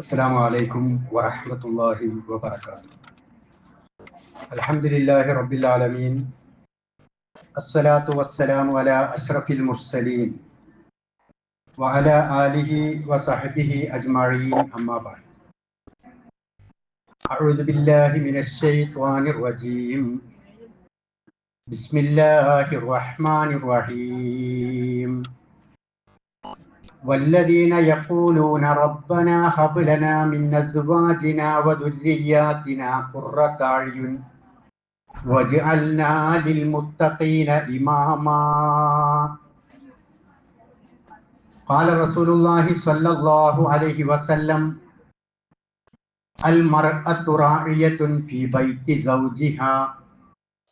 السلام عليكم ورحمة الله وبركاته. الحمد لله رب العالمين. الصلاة والسلام على أشرف المرسلين وعلى آله وصحبه أجمعين أما بعد. أعوذ بالله من الشيطان الرجيم. بسم الله الرحمن الرحيم. والذين يقولون ربنا هب لنا من أزواجنا وذرياتنا قرة أعين واجعلنا للمتقين إماما. قال رسول الله صلى الله عليه وسلم: المرأة راعية في بيت زوجها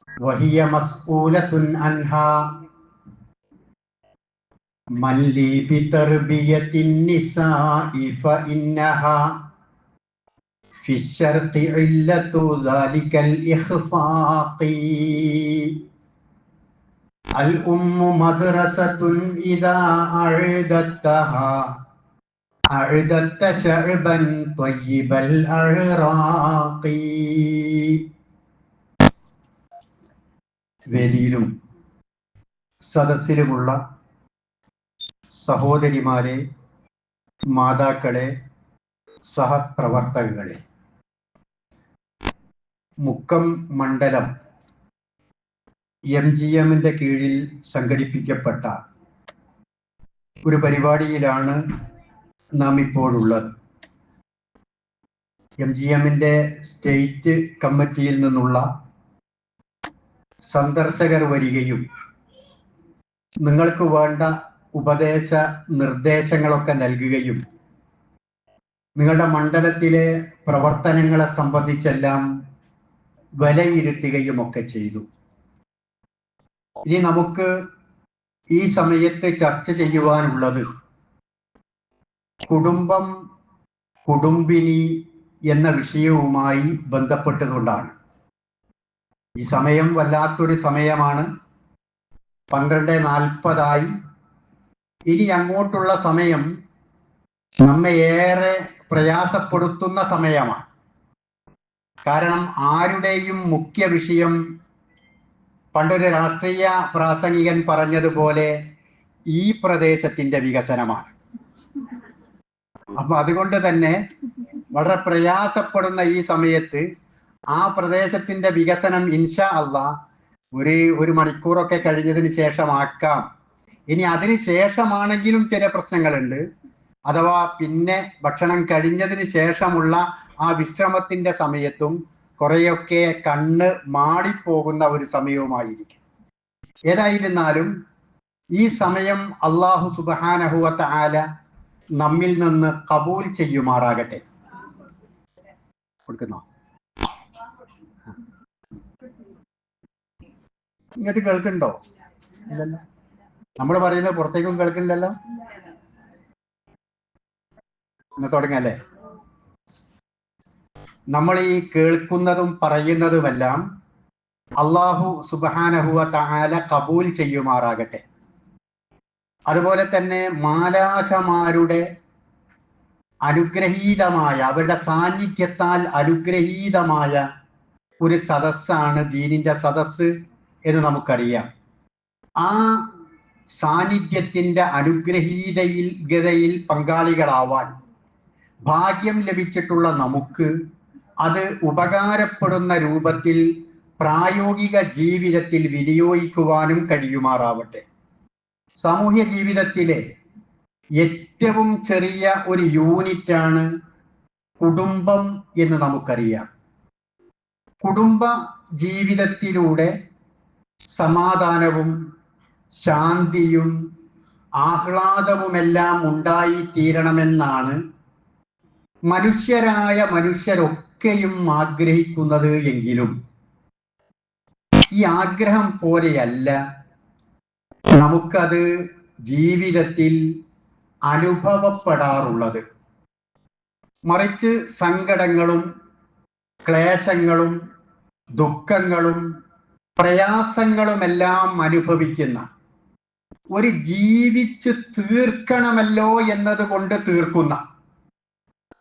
وهي مسؤولة عنها. من لي بتربية النساء فإنها في الشرق علة ذلك الإخفاق. الأم مدرسة إذا أعددتها أعددت شعبا طيب الأعراق. വേദിയിലും സദസ്സിലുമുള്ള സഹോദരിമാരെ, മാതാക്കളെ, സഹപ്രവർത്തകങ്ങളെ, മുക്കം മണ്ഡലം MGMന്റെ കീഴിൽ സംഘടിപ്പിക്കപ്പെട്ട ഒരു പരിപാടിയിലാണ് നാം ഇപ്പോഴുള്ളത്. MGMന്റെ സ്റ്റേറ്റ് കമ്മിറ്റിയിൽ നിന്നുള്ള സന്ദർശകർ വരികയും നിങ്ങൾക്ക് വേണ്ട ഉപദേശ നിർദ്ദേശങ്ങളൊക്കെ നൽകുകയും നിങ്ങളുടെ മണ്ഡലത്തിലെ പ്രവർത്തനങ്ങളെ സംബന്ധിച്ചെല്ലാം വിലയിരുത്തുകയും ഒക്കെ ചെയ്തു. ഇനി നമുക്ക് ഈ സമയത്ത് ചർച്ച ചെയ്യുവാനുള്ളത് കുടുംബം, കുടുംബിനി എന്ന വിഷയവുമായി ബന്ധപ്പെട്ടതുകൊണ്ടാണ്. ഈ സമയം വല്ലാത്തൊരു സമയമാണ്. 12:40 ഇനി അങ്ങോട്ടുള്ള സമയം നമ്മെ ഏറെ പ്രയാസപ്പെടുത്തുന്ന സമയമാണ്. കാരണം ആരുടെയും മുഖ്യ വിഷയം പണ്ടൊരു രാഷ്ട്രീയ പ്രാസംഗികൻ പറഞ്ഞതുപോലെ ഈ പ്രദേശത്തിന്റെ വികസനമാണ്. അപ്പൊ അതുകൊണ്ട് തന്നെ വളരെ പ്രയാസപ്പെടുന്ന ഈ സമയത്ത് ആ പ്രദേശത്തിന്റെ വികസനം ഇൻഷാ അല്ലാഹ് ഒരു മണിക്കൂറൊക്കെ കഴിഞ്ഞതിന് ശേഷമാക്കാം. ഇനി അതിന് ശേഷമാണെങ്കിലും ചില പ്രശ്നങ്ങളുണ്ട്. അഥവാ പിന്നെ ഭക്ഷണം കഴിഞ്ഞതിന് ശേഷമുള്ള ആ വിശ്രമത്തിന്റെ സമയത്തും കുറെയൊക്കെ കണ്ണ് മാടിപ്പോകുന്ന ഒരു സമയവുമായിരിക്കും. ഏതായിരുന്നാലും ഈ സമയം അല്ലാഹു സുബ്ഹാനഹു വ തആല നമ്മിൽ നിന്ന് ഖബൂൽ ചെയ്യുമാറാകട്ടെ. കൊടുക്കുന്നോ? ഇങ്ങോട്ട് കേൾക്കുന്നുണ്ടോ? ഇല്ലല്ലോ. നമ്മൾ പറയുന്നത് പുറത്തേക്കും കേൾക്കുന്നില്ലല്ലോ. ഇന്ന് തുടങ്ങല്ലേ. നമ്മൾ ഈ കേൾക്കുന്നതും പറയുന്നതുമെല്ലാം അല്ലാഹു സുബ്ഹാനഹു വ തആല ഖബൂൽ ചെയ്യുമാറാകട്ടെ. അതുപോലെ തന്നെ മാലാഖമാരുടെ അനുഗ്രഹീതമായ, അവരുടെ സാന്നിധ്യത്താൽ അനുഗ്രഹീതമായ ഒരു സദസ്സാണ് ദീനിന്റെ സദസ്സ് എന്ന് നമുക്കറിയാം. ആ സാന്നിധ്യത്തിന്റെ അനുഗ്രഹീതയിൽ പങ്കാളികളാവാൻ ഭാഗ്യം ലഭിച്ചിട്ടുള്ള നമുക്ക് അത് ഉപകാരപ്പെടുന്ന രൂപത്തിൽ പ്രായോഗിക ജീവിതത്തിൽ വിനിയോഗിക്കുവാനും കഴിയുമാറാവട്ടെ. സാമൂഹ്യ ജീവിതത്തിലെ ഏറ്റവും ചെറിയ ഒരു യൂണിറ്റാണ് കുടുംബം എന്ന് നമുക്കറിയാം. കുടുംബ ജീവിതത്തിലൂടെ സമാധാനവും ശാന്തിയും ആഹ്ലാദവുമെല്ലാം ഉണ്ടായിത്തീരണമെന്നാണ് മനുഷ്യരൊക്കെയും ആഗ്രഹിക്കുന്നത്. എങ്കിലും ഈ ആഗ്രഹം പോലെയല്ല നമുക്കത് ജീവിതത്തിൽ അനുഭവപ്പെടാറുള്ളത്. മറിച്ച് സങ്കടങ്ങളും ക്ലേശങ്ങളും ദുഃഖങ്ങളും പ്രയാസങ്ങളുമെല്ലാം അനുഭവിക്കുന്ന, ഒരു ജീവിച്ച് തീർക്കണമല്ലോ എന്നതുകൊണ്ട് തീർക്കുന്ന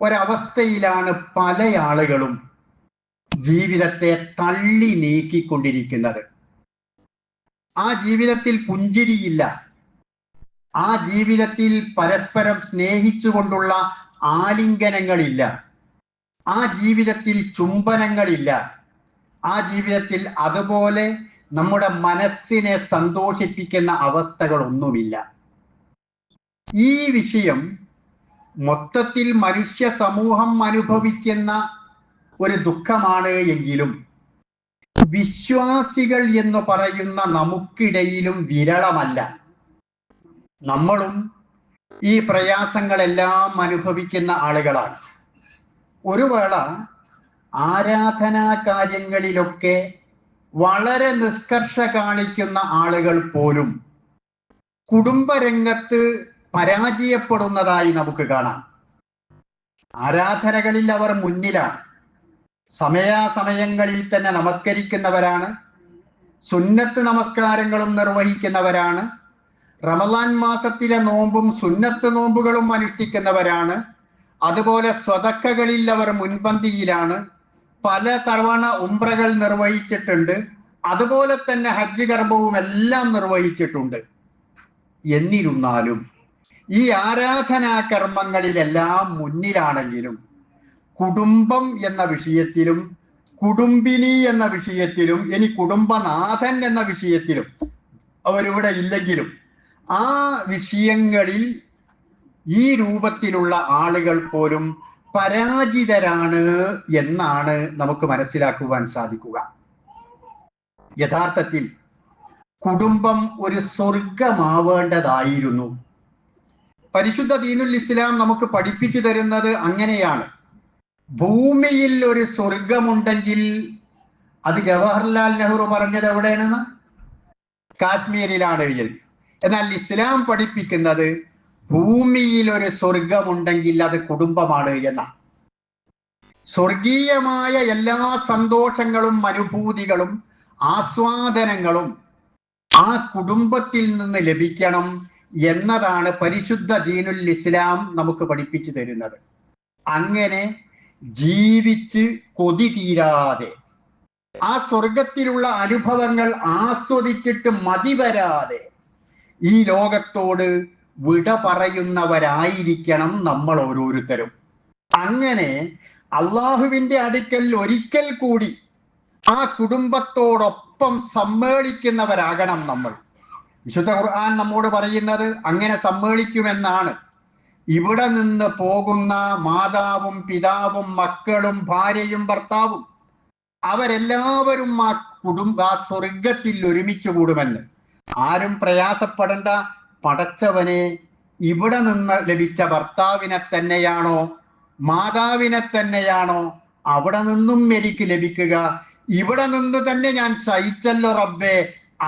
ഒരവസ്ഥയിലാണ് പല ആളുകളും ജീവിതത്തെ തള്ളി നീക്കിക്കൊണ്ടിരിക്കുന്നത്. ആ ജീവിതത്തിൽ പുഞ്ചിരിയില്ല, ആ ജീവിതത്തിൽ പരസ്പരം സ്നേഹിച്ചുകൊണ്ടുള്ള ആലിംഗനങ്ങളില്ല, ആ ജീവിതത്തിൽ ചുംബനങ്ങളില്ല, ആ ജീവിതത്തിൽ അതുപോലെ നമ്മുടെ മനസ്സിനെ സന്തോഷിപ്പിക്കുന്ന അവസ്ഥകളൊന്നുമില്ല. ഈ വിഷയം മൊത്തത്തിൽ മനുഷ്യ സമൂഹം അനുഭവിക്കുന്ന ഒരു ദുഃഖമാണ് എങ്കിലും വിശ്വാസികൾ എന്ന് പറയുന്ന നമുക്കിടയിലും വിരളമല്ല. നമ്മളും ഈ പ്രയാസങ്ങളെല്ലാം അനുഭവിക്കുന്ന ആളുകളാണ്. ഒരു വേള ആരാധനാ കാര്യങ്ങളിലൊക്കെ വളരെ നിഷ്കർഷ കാണിക്കുന്ന ആളുകൾ പോലും കുടുംബരംഗത്ത് പരാജയപ്പെടുന്നതായി നമുക്ക് കാണാം. ആരാധനകളിൽ അവർ മുന്നിലാണ്, സമയാസമയങ്ങളിൽ തന്നെ നമസ്കരിക്കുന്നവരാണ്, സുന്നത്ത് നമസ്കാരങ്ങളും നിർവഹിക്കുന്നവരാണ്, റമദാൻ മാസത്തിലെ നോമ്പും സുന്നത്ത് നോമ്പുകളും അനുഷ്ഠിക്കുന്നവരാണ്, അതുപോലെ സ്വതക്കകളിൽ അവർ മുൻപന്തിയിലാണ്, പല തവണ ഉംറകൾ നിർവഹിച്ചിട്ടുണ്ട്, അതുപോലെ തന്നെ ഹജ്ജ് കർമ്മവും എല്ലാം നിർവഹിച്ചിട്ടുണ്ട്. എന്നിരുന്നാലും ഈ ആരാധനാ കർമ്മങ്ങളിലെല്ലാം മുന്നിലാണെങ്കിലും കുടുംബം എന്ന വിഷയത്തിലും കുടുംബിനി എന്ന വിഷയത്തിലും ഇനി കുടുംബനാഥൻ എന്ന വിഷയത്തിലും അവരിവിടെ ഇല്ലെങ്കിലും ആ വിഷയങ്ങളിൽ ഈ രൂപത്തിലുള്ള ആളുകൾ പോലും പരാജിതരാണ് എന്നാണ് നമുക്ക് മനസ്സിലാക്കുവാൻ സാധിക്കുക. യഥാർത്ഥത്തിൽ കുടുംബം ഒരു സ്വർഗമാവേണ്ടതായിരുന്നു. പരിശുദ്ധ ദീനുൽ ഇസ്ലാം നമുക്ക് പഠിപ്പിച്ചു തരുന്നത് അങ്ങനെയാണ്. ഭൂമിയിൽ ഒരു സ്വർഗമുണ്ടെങ്കിൽ അത് ജവഹർലാൽ നെഹ്റു പറഞ്ഞത് എവിടെയാണെന്ന്? കാശ്മീരിലാണ്. എന്നാൽ ഇസ്ലാം പഠിപ്പിക്കുന്നത് ഭൂമിയിൽ ഒരു സ്വർഗമുണ്ടെങ്കിൽ അത് കുടുംബമാണ് എന്നാണ്. സ്വർഗീയമായ എല്ലാ സന്തോഷങ്ങളും അനുഭൂതികളും ആസ്വാദനങ്ങളും ആ കുടുംബത്തിൽ നിന്ന് ലഭിക്കണം എന്നതാണ് പരിശുദ്ധ ദീനുൽ ഇസ്ലാം നമുക്ക് പഠിപ്പിച്ചു തരുന്നത്. അങ്ങനെ ജീവിച്ച് കൊതി തീരാതെ ആ സ്വർഗത്തിലുള്ള അനുഭവങ്ങൾ ആസ്വദിച്ചിട്ട് മതി വരാതെ ഈ ലോകത്തോട് വിട പറയുന്നവരായിരിക്കണം നമ്മൾ ഓരോരുത്തരും. അങ്ങനെ അള്ളാഹുവിന്റെ അടുക്കൽ ഒരിക്കൽ കൂടി ആ കുടുംബത്തോടൊപ്പം സമ്മേളിക്കുന്നവരാകണം നമ്മൾ. വിശുദ്ധ ഖുർആൻ നമ്മോട് പറയുന്നത് അങ്ങനെ സമ്മേളിക്കുമെന്നാണ്. ഇവിടെ നിന്ന് പോകുന്ന മാതാവും പിതാവും മക്കളും ഭാര്യയും ഭർത്താവും അവരെല്ലാവരും ആ സ്വർഗത്തിൽ ഒരുമിച്ച് കൂടുമെന്ന്. ആരും പ്രയാസപ്പെടേണ്ട. പടച്ചവനെ, ഇവിടെ നിന്ന് ലഭിച്ച ഭർത്താവിനെ തന്നെയാണോ മാതാവിനെ തന്നെയാണോ അവിടെ നിന്നും എനിക്ക് ലഭിക്കുക? ഇവിടെ നിന്ന് തന്നെ ഞാൻ സഹിച്ചല്ലോ റബ്ബേ,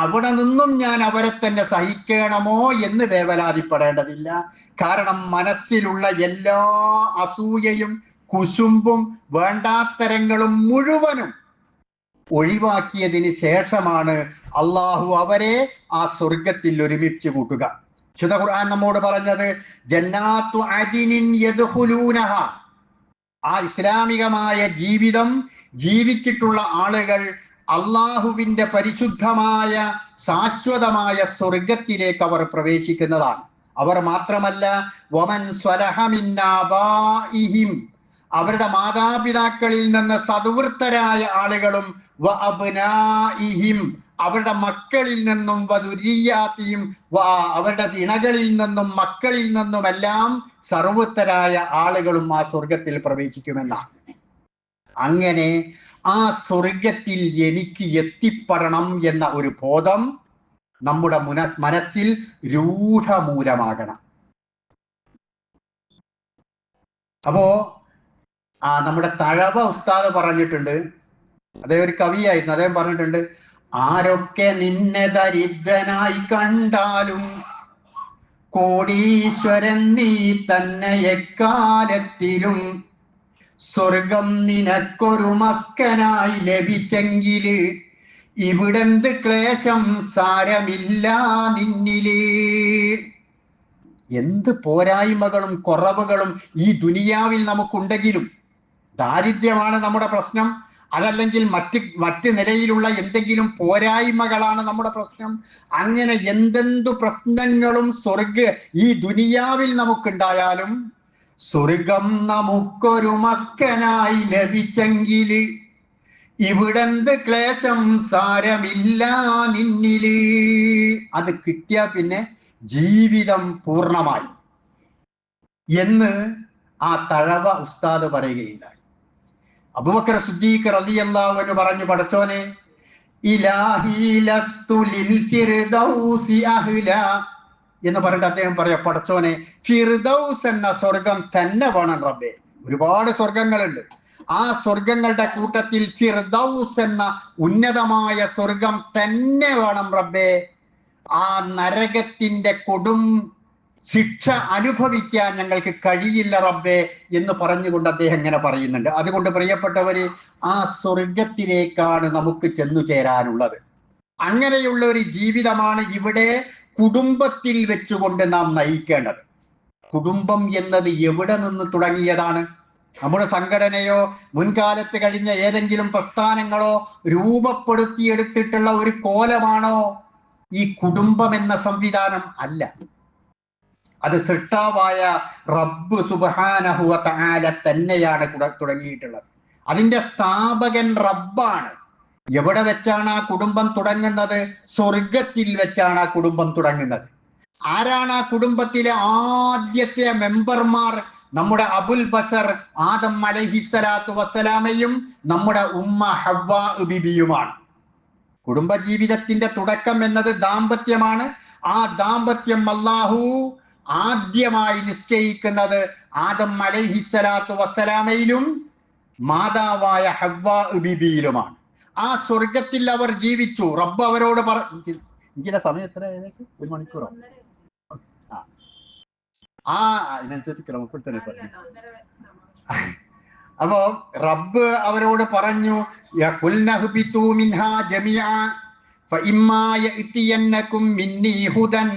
അവിടെ നിന്നും ഞാൻ അവരെ തന്നെ സഹിക്കണമോ എന്ന് വേവലാതിപ്പെടേണ്ടതില്ല. കാരണം മനസ്സിലുള്ള എല്ലാ അസൂയയും കുശുമ്പും വേണ്ടാത്തരങ്ങളും മുഴുവനും ഒഴിവാക്കിയതിന് ശേഷമാണ് അള്ളാഹു അവരെ ആ സ്വർഗത്തിൽ ഒരുമിച്ച് കൂട്ടുക. വിശുദ്ധ ഖുർആൻ നമ്മോട് പറഞ്ഞത് ജന്നാത്തു അദിനിൻ യദ്ഖുലൂനഹ. ആ ഇസ്ലാമികമായ ജീവിതം ജീവിച്ചിട്ടുള്ള ആളുകൾ അള്ളാഹുവിന്റെ പരിശുദ്ധമായ ശാശ്വതമായ സ്വർഗത്തിലേക്ക് അവർ പ്രവേശിക്കുന്നതാണ്. അവർ മാത്രമല്ല, വമൻ സ്വലഹ മിൻ ആബാഇഹിം, അവരുടെ മാതാപിതാക്കളിൽ നിന്ന് സദ്വൃത്തരായ ആളുകളും വ അബ്നാഇഹിം, അവരുടെ മക്കളിൽ നിന്നും വദുരിയാത്തിയും, അവരുടെ ഇണകളിൽ നിന്നും മക്കളിൽ നിന്നുമെല്ലാം സർവ്വത്തരായ ആളുകളും ആ സ്വർഗത്തിൽ പ്രവേശിക്കുമെന്നാണ്. അങ്ങനെ ആ സ്വർഗത്തിൽ എനിക്ക് എത്തിപ്പെടണം എന്ന ഒരു ബോധം നമ്മുടെ മനസ്സിൽ രൂഢമൂലമാകണം. അപ്പോ നമ്മുടെ തഴവ ഉസ്താദ് പറഞ്ഞിട്ടുണ്ട്, അദ്ദേഹം ഒരു കവിയായിരുന്നു, അദ്ദേഹം പറഞ്ഞിട്ടുണ്ട്, ആരൊക്കെ നിന്നെ ദരിദ്രനായി കണ്ടാലും കോടീശ്വരൻ നീ തന്നെ എക്കാലത്തിലും സ്വർഗം നിനക്കൊരു മസ്കനായി ലഭിച്ചെങ്കില് ഇവിടെന്ത് ക്ലേശം സാരമില്ല നിന്നില്. എന്ത് പോരായ്മകളും കുറവുകളും ഈ ദുനിയാവിൽ നമുക്കുണ്ടെങ്കിലും, ദാരിദ്ര്യമാണ് നമ്മുടെ പ്രശ്നം, അതല്ലെങ്കിൽ മറ്റ് നിലയിലുള്ള എന്തെങ്കിലും പോരായ്മകളാണ് നമ്മുടെ പ്രശ്നം, അങ്ങനെ എന്തെന്തു പ്രശ്നങ്ങളും ഈ ദുനിയാവിൽ നമുക്കുണ്ടായാലും സ്വർഗം നമുക്കൊരു മസ്കനായി ലഭിച്ചെങ്കില് ഇവിടെന്ത് ക്ലേശം സാരമില്ല നിന്നില്. അത് കിട്ടിയ പിന്നെ ജീവിതം പൂർണ്ണമായി എന്ന് ആ തഴവ ഉസ്താദ് പറയുകയുണ്ടായി. അബൂബക്കർ സിദ്ദീഖ് റളിയല്ലാഹു അൻഹു പറഞ്ഞു, പടച്ചോനെ, ഇലാഹി ലസ്തു ലിൽ ഫിർദൗസി അഹ്ല എന്ന് പറഞ്ഞിട്ട് അദ്ദേഹം പറയാ, പടച്ചോനെ, ഫിർദൗസ് എന്ന സ്വർഗം തന്നെ വേണം റബ്ബേ. ഒരുപാട് സ്വർഗങ്ങളുണ്ട്, ആ സ്വർഗങ്ങളുടെ കൂട്ടത്തിൽ ഫിർദൗസ് എന്ന ഉന്നതമായ സ്വർഗം തന്നെ വേണം റബ്ബേ. ആ നരകത്തിന്റെ കൊടും ശിക്ഷ അനുഭവിക്കാൻ ഞങ്ങൾക്ക് കഴിയില്ല റബ്ബേ എന്ന് പറഞ്ഞുകൊണ്ട് അദ്ദേഹം ഇങ്ങനെ പറയുന്നുണ്ട്. അതുകൊണ്ട് പ്രിയപ്പെട്ടവര്, ആ സ്വർഗത്തിലേക്കാണ് നമുക്ക് ചെന്നു ചേരാനുള്ളത്. അങ്ങനെയുള്ള ഒരു ജീവിതമാണ് ഇവിടെ കുടുംബത്തിൽ വെച്ചുകൊണ്ട് നാം നയിക്കേണ്ടത്. കുടുംബം എന്നത് എവിടെ നിന്ന് തുടങ്ങിയതാണ്? നമ്മുടെ സംഘടനയോ മുൻകാലത്ത് കഴിഞ്ഞ ഏതെങ്കിലും പ്രസ്ഥാനങ്ങളോ രൂപപ്പെടുത്തിയെടുത്തിട്ടുള്ള ഒരു കോലമാണോ ഈ കുടുംബം എന്ന സംവിധാനം? അല്ല, അത് സൃഷ്ടാവായ റബ്ബ് സുബ്ഹാനഹു വ തആല തന്നെയാണ് തുടങ്ങിയിട്ടുള്ളത്. അതിന്റെ സ്ഥാപകൻ റബ്ബാണ്. എവിടെ വെച്ചാണ് ആ കുടുംബം തുടങ്ങുന്നത്? സ്വർഗത്തിൽ വെച്ചാണ് ആ കുടുംബം തുടങ്ങുന്നത്. ആരാണ് ആ കുടുംബത്തിലെ ആദ്യത്തെ മെമ്പർമാർ? നമ്മുടെ അബുൽ ബസർ ആദം അലൈഹിസ്സലാത്തു വസ്സലാമയും നമ്മുടെ ഉമ്മ ഹവ്വാ ബിബിയുമാണ്. കുടുംബജീവിതത്തിന്റെ തുടക്കം എന്നത് ദാമ്പത്യമാണ്. ആ ദാമ്പത്യം അല്ലാഹു ആദ്യമായി നിശ്ചയിക്കുന്നത് ആദം അലൈഹിസ്സലാത്തു വസ്സലാമയിലും മാതാവായ ഹവ്വാ ബിബിയിലുമാണ്. ആ സ്വർഗത്തിൽ അവർ ജീവിച്ചു. റബ്ബ് അവരോട് പറഞ്ഞ സമയം എത്ര? ഏകദേശം 1 മണിക്കൂറോ? അതിനനുസരിച്ച് ക്രമപ്പെടുത്തണേ പറഞ്ഞു. അപ്പോ റബ്ബ് അവരോട് പറഞ്ഞു, യഖുൽനഹ്ബിതു മിൻഹാ ജമീഅ ഫഇമ്മാ യഅതിയന്നകും മിന്നീ ഹുദൻ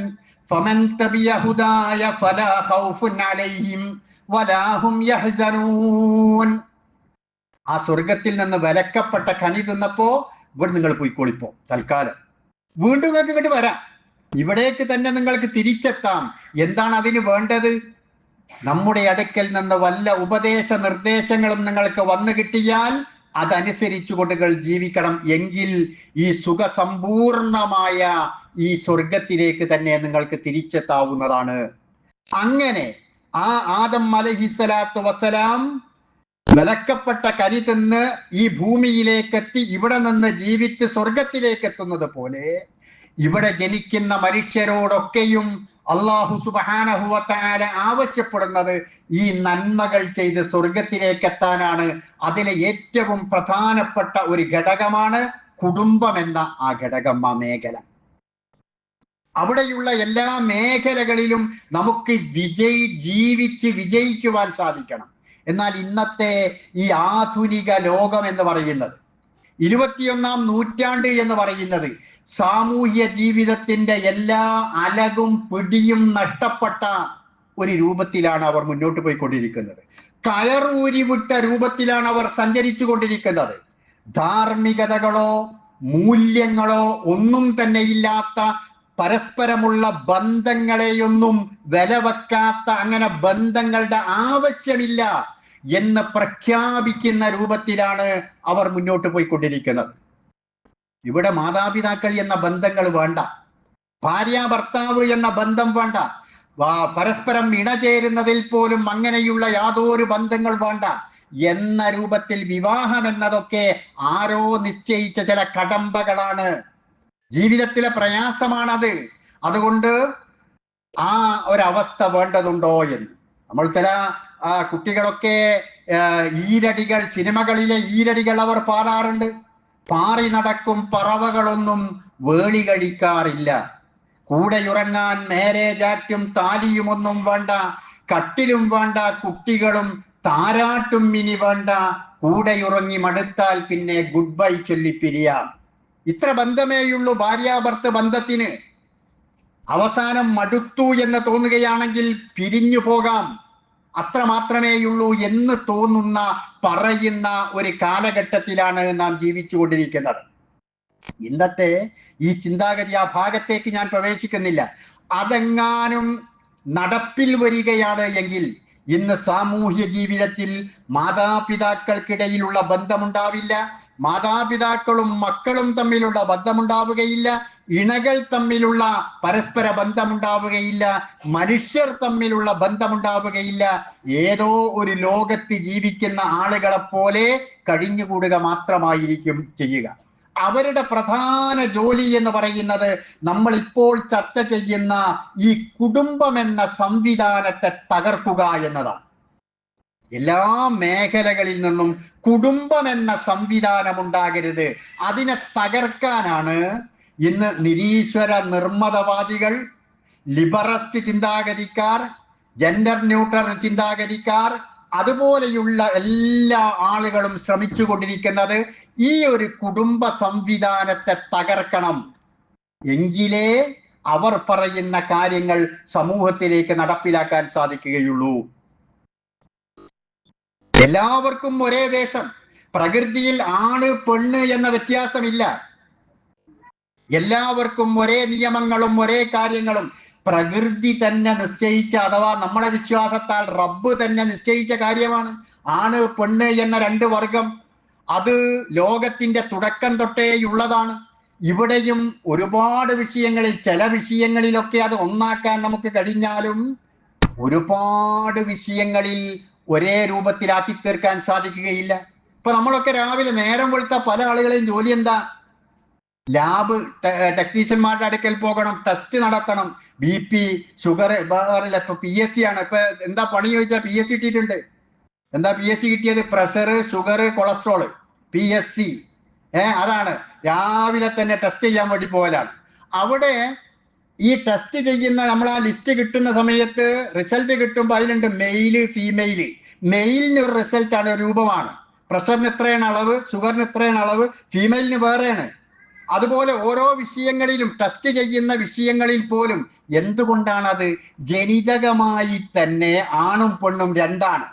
ഫമൻ തബിയ ഹുദായ ഫലാ ഖൗഫുൻ അലൈഹിം വലാ ഹും യഹ്സനൂൻ. ആ സ്വർഗത്തിൽ നിന്ന് വിലക്കപ്പെട്ട കനി തിന്നപ്പോ ഇവിടെ നിങ്ങൾ പോയിക്കോളിപ്പോ തൽക്കാലം, വീണ്ടും നിങ്ങൾക്ക് ഇങ്ങോട്ട് വരാം, ഇവിടേക്ക് തന്നെ നിങ്ങൾക്ക് തിരിച്ചെത്താം. എന്താണ് അതിന് വേണ്ടത്? നമ്മുടെ അടുക്കൽ നിന്ന് വല്ല ഉപദേശ നിർദ്ദേശങ്ങളും നിങ്ങൾക്ക് വന്നു കിട്ടിയാൽ അതനുസരിച്ചുകൊണ്ട് നിങ്ങൾ ജീവിക്കണം. എങ്കിൽ ഈ സുഖസമ്പൂർണമായ ഈ സ്വർഗത്തിലേക്ക് തന്നെ നിങ്ങൾക്ക് തിരിച്ചെത്താവുന്നതാണ്. അങ്ങനെ ആ ആദം അലൈഹിസ്സലാത്തു വസ്സലാം വിലക്കപ്പെട്ട കരി തിന്ന് ഈ ഭൂമിയിലേക്കെത്തി ഇവിടെ നിന്ന് ജീവിച്ച് സ്വർഗത്തിലേക്ക് എത്തുന്നത് പോലെ ഇവിടെ ജനിക്കുന്ന മനുഷ്യരോടൊക്കെയും അല്ലാഹു സുബ്ഹാനഹു വ തആല ആവശ്യപ്പെടുന്നത് ഈ നന്മകൾ ചെയ്ത് സ്വർഗത്തിലേക്ക് എത്താനാണ്. അതിലെ ഏറ്റവും പ്രധാനപ്പെട്ട ഒരു ഘടകമാണ് കുടുംബം എന്ന ആ ഘടകം, ആ മേഖല. അവിടെയുള്ള എല്ലാ മേഖലകളിലും നമുക്ക് ജീവിച്ച് വിജയിക്കുവാൻ സാധിക്കണം. എന്നാൽ ഇന്നത്തെ ഈ ആധുനിക ലോകം എന്ന് പറയുന്നത്, 21ാം നൂറ്റാണ്ട് എന്ന് പറയുന്നത്, സാമൂഹ്യ ജീവിതത്തിന്റെ എല്ലാ അലകും പിടിയും നഷ്ടപ്പെട്ട ഒരു രൂപത്തിലാണ് അവർ മുന്നോട്ട് പോയിക്കൊണ്ടിരിക്കുന്നത്. കയറൂരിവിട്ട രൂപത്തിലാണ് അവർ സഞ്ചരിച്ചു കൊണ്ടിരിക്കുന്നത്. ധാർമ്മികതകളോ മൂല്യങ്ങളോ ഒന്നും തന്നെ ഇല്ലാത്ത, പരസ്പരമുള്ള ബന്ധങ്ങളെയൊന്നും വിലവെക്കാത്ത, അങ്ങനെ ബന്ധങ്ങളുടെ ആവശ്യമില്ല എന്ന് പ്രഖ്യാപിക്കുന്ന രൂപത്തിലാണ് അവർ മുന്നോട്ട് പോയിക്കൊണ്ടിരിക്കുന്നത്. ഇവിടെ മാതാപിതാക്കൾ എന്ന ബന്ധങ്ങൾ വേണ്ട, ഭാര്യ ഭർത്താവ് എന്ന ബന്ധം വേണ്ട, പരസ്പരം ഇണചേരുന്നതിൽ പോലും അങ്ങനെയുള്ള യാതൊരു ബന്ധങ്ങൾ വേണ്ട എന്ന രൂപത്തിൽ വിവാഹം എന്നതൊക്കെ ആരോ നിശ്ചയിച്ച ചില കടമ്പകളാണ്, ജീവിതത്തിലെ പ്രയാസമാണത്. അതുകൊണ്ട് ആ ഒരവസ്ഥ വേണ്ടതുണ്ടോ എന്ന് നമ്മൾ ചില കുട്ടികളൊക്കെ ഈരടികൾ, സിനിമകളിലെ ഈരടികൾ അവർ പാടാറുണ്ട്. പാറി നടക്കും പറവകളൊന്നും വേളി കഴിക്കാറില്ല, കൂടെയുറങ്ങാൻ നേരെ ചാറ്റും താലിയുമൊന്നും വേണ്ട, കട്ടിലും വേണ്ട കുട്ടികളും താരാട്ടും ഇനി വേണ്ട, കൂടെയുറങ്ങി മടുത്താൽ പിന്നെ ഗുഡ് ബൈ ചൊല്ലി പിരിയാം. ഇത്ര ബന്ധമേയുള്ളൂ ഭാര്യാഭർത്ത് ബന്ധത്തിന്. അവസാനം മടുത്തു എന്ന് തോന്നുകയാണെങ്കിൽ പിരിഞ്ഞു പോകാം, അത്ര മാത്രമേയുള്ളൂ എന്ന് തോന്നുന്ന പറയുന്ന ഒരു കാലഘട്ടത്തിലാണ് നാം ജീവിച്ചുകൊണ്ടിരിക്കുന്നത്. ഇന്നത്തെ ഈ ചിന്താഗതി ആ ഭാഗത്തേക്ക് ഞാൻ പ്രവേശിക്കുന്നില്ല. അതെങ്ങാനും നടപ്പിൽ വരികയാണ് എങ്കിൽ ഇന്ന് സാമൂഹ്യ ജീവിതത്തിൽ മാതാപിതാക്കൾക്കിടയിലുള്ള ബന്ധമുണ്ടാവില്ല, മാതാപിതാക്കളും മക്കളും തമ്മിലുള്ള ബന്ധമുണ്ടാവുകയില്ല, ഇണകൾ തമ്മിലുള്ള പരസ്പര ബന്ധമുണ്ടാവുകയില്ല, മനുഷ്യർ തമ്മിലുള്ള ബന്ധമുണ്ടാവുകയില്ല. ഏതോ ഒരു ലോകത്ത് ജീവിക്കുന്ന ആളുകളെ പോലെ കഴിഞ്ഞുകൂടുക മാത്രമായിരിക്കും ചെയ്യുക. അവരുടെ പ്രധാന ജോലി എന്ന് പറയുന്നത് നമ്മൾ ഇപ്പോൾ ചർച്ച ചെയ്യുന്ന ഈ കുടുംബം എന്ന സംവിധാനത്തെ തകർക്കുക എന്നതാണ്. എല്ലാ മേഖലകളിൽ നിന്നും കുടുംബം എന്ന സംവിധാനം ഉണ്ടാകരുത്, അതിനെ തകർക്കാനാണ് ഇന്ന് നിരീശ്വര നിർമ്മതവാദികൾ, ലിബറസ്റ്റ് ചിന്താഗതിക്കാർ, ജെൻഡർ ന്യൂട്രൽ ചിന്താഗതിക്കാർ, അതുപോലെയുള്ള എല്ലാ ആളുകളും ശ്രമിച്ചുകൊണ്ടിരിക്കുന്നത്. ഈ ഒരു കുടുംബ സംവിധാനത്തെ തകർക്കണം, എങ്കിലേ അവർ പറയുന്ന കാര്യങ്ങൾ സമൂഹത്തിലേക്ക് നടപ്പിലാക്കാൻ സാധിക്കുകയുള്ളൂ. എല്ലാവർക്കും ഒരേ വേഷം, പ്രകൃതിയിൽ ആണ് പെണ്ണ് എന്ന വ്യത്യാസമില്ല. എല്ലാവർക്കും ഒരേ നിയമങ്ങളും ഒരേ കാര്യങ്ങളും പ്രകൃതി തന്നെ നിശ്ചയിച്ച, അഥവാ നമ്മുടെ വിശ്വാസത്താൽ റബ്ബ് തന്നെ നിശ്ചയിച്ച കാര്യമാണ്. ആണ് പെണ്ണ് എന്ന രണ്ട് വർഗം അത് ലോകത്തിന്റെ തുടക്കം തൊട്ടേയുള്ളതാണ്. ഇവിടെയും ഒരുപാട് വിഷയങ്ങളിൽ, ചില വിഷയങ്ങളിലൊക്കെ അത് ഒന്നാക്കാൻ നമുക്ക് കഴിഞ്ഞാലും ഒരുപാട് വിഷയങ്ങളിൽ ഒരേ രൂപത്തിലാക്കി തീർക്കാൻ സാധിക്കുകയില്ല. ഇപ്പൊ നമ്മളൊക്കെ രാവിലെ നേരം വെളുത്ത പല ആളുകളെയും ജോലി എന്താ? ലാബ് ടെക്നീഷ്യന്മാരുടെ അടുക്കൽ പോകണം, ടെസ്റ്റ് നടത്തണം, BP, ഷുഗർ. ഇപ്പൊ PSC ആണ്. ഇപ്പൊ എന്താ പണി ചോദിച്ചാൽ PSC കിട്ടിയിട്ടുണ്ട്. എന്താ PSC കിട്ടിയത്? Pressure, sugar, cholesterol, PSC. അതാണ് രാവിലെ തന്നെ ടെസ്റ്റ് ചെയ്യാൻ വേണ്ടി പോകലാണ്. അവിടെ ഈ ടെസ്റ്റ് ചെയ്യുന്ന നമ്മൾ ആ ലിസ്റ്റ് കിട്ടുന്ന സമയത്ത് റിസൾട്ട് കിട്ടുമ്പോൾ അതിലുണ്ട് മെയില്, ഫീമെയില്. മെയിലിന് ഒരു റിസൾട്ടാണ്, രൂപമാണ്. പ്രഷറിന് എത്രയാണ് അളവ്, ഷുഗറിന് എത്രയാണ് അളവ്, ഫീമെയിലിന് വേറെയാണ്. അതുപോലെ ഓരോ വിഷയങ്ങളിലും, ടെസ്റ്റ് ചെയ്യുന്ന വിഷയങ്ങളിൽ പോലും എന്തുകൊണ്ടാണ് അത്? ജനിതകമായി തന്നെ ആണും പെണ്ണും രണ്ടാണ്,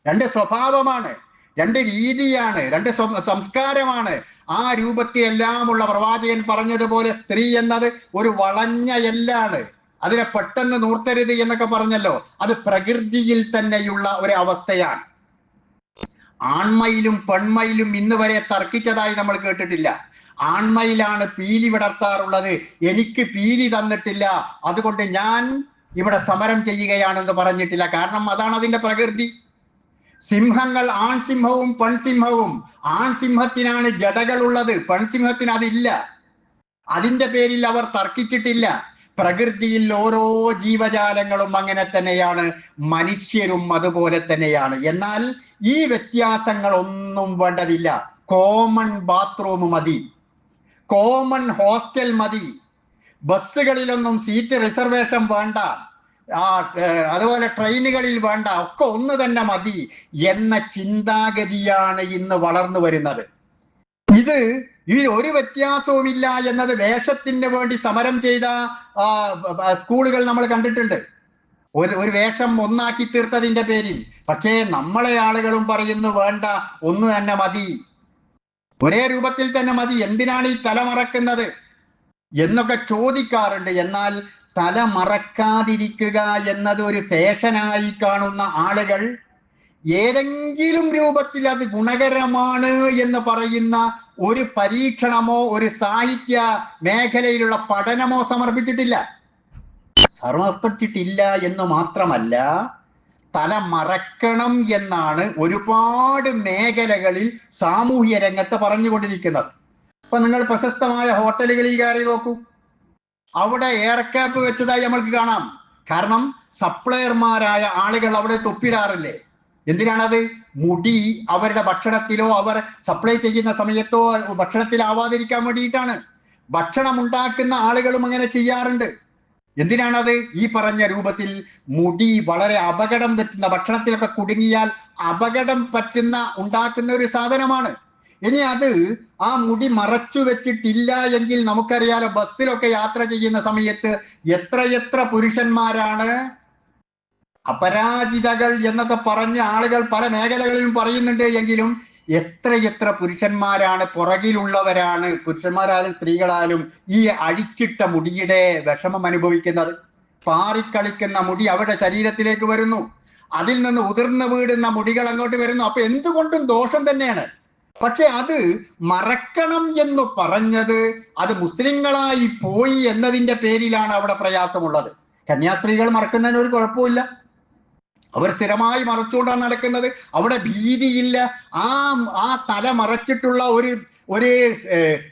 രണ്ട് സ്വഭാവമാണ്, രണ്ട് രീതിയാണ്, രണ്ട് സംസ്കാരമാണ്. ആ രൂപത്തിലെല്ലാമുള്ള പ്രവാചകൻ പറഞ്ഞതുപോലെ സ്ത്രീ എന്നത് ഒരു വളഞ്ഞ എല്ലാണ്, അതിനെ പെട്ടെന്ന് നൂർത്തരുത് എന്നൊക്കെ പറഞ്ഞല്ലോ. അത് പ്രകൃതിയിൽ തന്നെയുള്ള ഒരു അവസ്ഥയാണ്. ആൺമയിലും പെൺമയിലും ഇന്ന് വരെ തർക്കിച്ചതായി നമ്മൾ കേട്ടിട്ടില്ല. ആൺമയിലാണ് പീലി വിടർത്താറുള്ളത്, എനിക്ക് പീലി തന്നിട്ടില്ല, അതുകൊണ്ട് ഞാൻ ഇവിടെ സമരം ചെയ്യുകയാണെന്ന് പറഞ്ഞിട്ടില്ല. കാരണം അതാണ് അതിന്റെ പ്രകൃതി. സിംഹങ്ങൾ ആൺസിംഹവും പെൺസിംഹവും, ആൺസിംഹത്തിനാണ് ജടകളുള്ളത്, പെൺസിംഹത്തിന് അതില്ല. അതിന്റെ പേരിൽ അവർ തർക്കിച്ചിട്ടില്ല. പ്രകൃതിയിൽ ഓരോ ജീവജാലങ്ങളും അങ്ങനെ തന്നെയാണ്, മനുഷ്യരും അതുപോലെ തന്നെയാണ്. എന്നാൽ ഈ വ്യത്യാസങ്ങളൊന്നും വേണ്ടതില്ല. കോമൺ ബാത്റൂം മതി, കോമൺ ഹോസ്റ്റൽ മതി, ബസ്സുകളിലൊന്നും സീറ്റ് റിസർവേഷൻ വേണ്ട, അതുപോലെ ട്രെയിനുകളിൽ വേണ്ട, ഒക്കെ ഒന്ന് തന്നെ മതി എന്ന ചിന്താഗതിയാണ് ഇന്ന് വളർന്നു വരുന്നത്. ഇത് ഒരു വ്യത്യാസവുമില്ല എന്നത് വേഷത്തിന് വേണ്ടി സമരം ചെയ്ത സ്കൂളുകൾ നമ്മൾ കണ്ടിട്ടുണ്ട്, ഒരു വേഷം ഒന്നാക്കി തീർത്തതിന്റെ പേരിൽ. പക്ഷേ നമ്മളെ ആളുകളും പറയുന്നു വേണ്ട, ഒന്ന് തന്നെ മതി, ഒരേ രൂപത്തിൽ തന്നെ മതി, എന്തിനാണ് ഈ തലമറക്കുന്നത് എന്നൊക്കെ ചോദിക്കാറുണ്ട്. എന്നാൽ തല മറക്കാതിരിക്കുക എന്നത് ഒരു ഫാഷനായി കാണുന്ന ആളുകൾ ഏതെങ്കിലും രൂപത്തിൽ അത് ഗുണകരമാണ് എന്ന് പറയുന്ന ഒരു പരീക്ഷണമോ ഒരു സാഹിത്യ മേഖലയിലുള്ള പഠനമോ സമർപ്പിച്ചിട്ടില്ല എന്ന് മാത്രമല്ല, തല മറക്കണം എന്നാണ് ഒരുപാട് മേഖലകളിൽ സാമൂഹ്യ രംഗത്ത് പറഞ്ഞുകൊണ്ടിരിക്കുന്നത്. അപ്പൊ നിങ്ങൾ പ്രശസ്തമായ ഹോട്ടലുകളിൽ കയറി നോക്കൂ, അവിടെ എയർ ക്യാപ്പ് വെച്ചതായി നമ്മൾക്ക് കാണാം. കാരണം സപ്ലയർമാരായ ആളുകൾ അവിടെ തൊപ്പിടാറില്ലേ? എന്തിനാണത്? മുടി അവരുടെ ഭക്ഷണത്തിലോ അവർ സപ്ലൈ ചെയ്യുന്ന സമയത്തോ ഭക്ഷണത്തിലാവാതിരിക്കാൻ വേണ്ടിയിട്ടാണ്. ഭക്ഷണം ഉണ്ടാക്കുന്ന ആളുകളും അങ്ങനെ ചെയ്യാറുണ്ട്. എന്തിനാണത്? ഈ പറഞ്ഞ രൂപത്തിൽ മുടി വളരെ അപകടം പറ്റുന്ന, ഭക്ഷണത്തിലൊക്കെ കുടുങ്ങിയാൽ അപകടം പറ്റുന്ന ഉണ്ടാക്കുന്ന ഒരു സാധനമാണ്. ഇനി അത് ആ മുടി മറച്ചു വെച്ചിട്ടില്ല എങ്കിൽ നമുക്കറിയാലോ, ബസ്സിലൊക്കെ യാത്ര ചെയ്യുന്ന സമയത്ത് എത്രയെത്ര പുരുഷന്മാരാണ് അപരാജിതകൾ എന്നൊക്കെ പറഞ്ഞ് ആളുകൾ പല മേഖലകളിലും പറയുന്നുണ്ട്. എങ്കിലും എത്രയെത്ര പുരുഷന്മാരാണ് പുറകിലുള്ളവരാണ്, പുരുഷന്മാരായാലും സ്ത്രീകളായാലും, ഈ അഴിച്ചിട്ട മുടിയുടെ വിഷമം അനുഭവിക്കുന്നത്. പാറിക്കളിക്കുന്ന മുടി അവരുടെ ശരീരത്തിലേക്ക് വരുന്നു, അതിൽ നിന്ന് ഉതിർന്നു വീടുന്ന മുടികൾ അങ്ങോട്ട് വരുന്നു. അപ്പൊ എന്തുകൊണ്ടും ദോഷം തന്നെയാണ്. പക്ഷെ അത് മറക്കണം എന്ന് പറഞ്ഞത് അത് മുസ്ലിങ്ങളായി പോയി എന്നതിന്റെ പേരിലാണ് അവിടെ പ്രയാസമുള്ളത്. കന്യാസ്ത്രീകൾ മറക്കുന്നതിന് ഒരു കുഴപ്പമില്ല, അവർ സ്ഥിരമായി മറച്ചുകൊണ്ടാണ് നടക്കുന്നത്. അവിടെ ഭീതിയില്ല. ആ തല മറച്ചിട്ടുള്ള ഒരു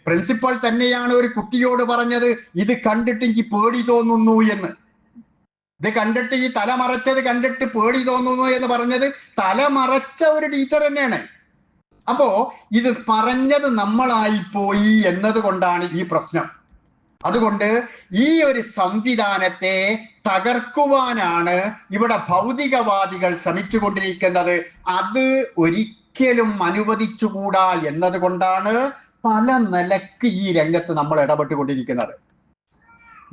പ്രിൻസിപ്പൽ തന്നെയാണ് ഒരു കുട്ടിയോട് പറഞ്ഞത്, ഇത് കണ്ടിട്ട് എനിക്ക് പേടി തോന്നുന്നു എന്ന്. ഇത് കണ്ടിട്ട്, ഈ തല മറച്ചത് കണ്ടിട്ട് പേടി തോന്നുന്നു എന്ന് പറഞ്ഞത് തല മറച്ച ഒരു ടീച്ചർ തന്നെയാണ്. അപ്പോ ഇത് പറഞ്ഞത് നമ്മളായിപ്പോയി എന്നതുകൊണ്ടാണ് ഈ പ്രശ്നം. അതുകൊണ്ട് ഈ ഒരു സംവിധാനത്തെ തകർക്കുവാനാണ് ഇവിടെ ഭൗതികവാദികൾ ശ്രമിച്ചുകൊണ്ടിരിക്കുന്നത്. അത് ഒരിക്കലും അനുവദിച്ചുകൂടാ എന്നതുകൊണ്ടാണ് പല നിലക്ക് ഈ രംഗത്ത് നമ്മൾ ഇടപെട്ടുകൊണ്ടിരിക്കുന്നത്.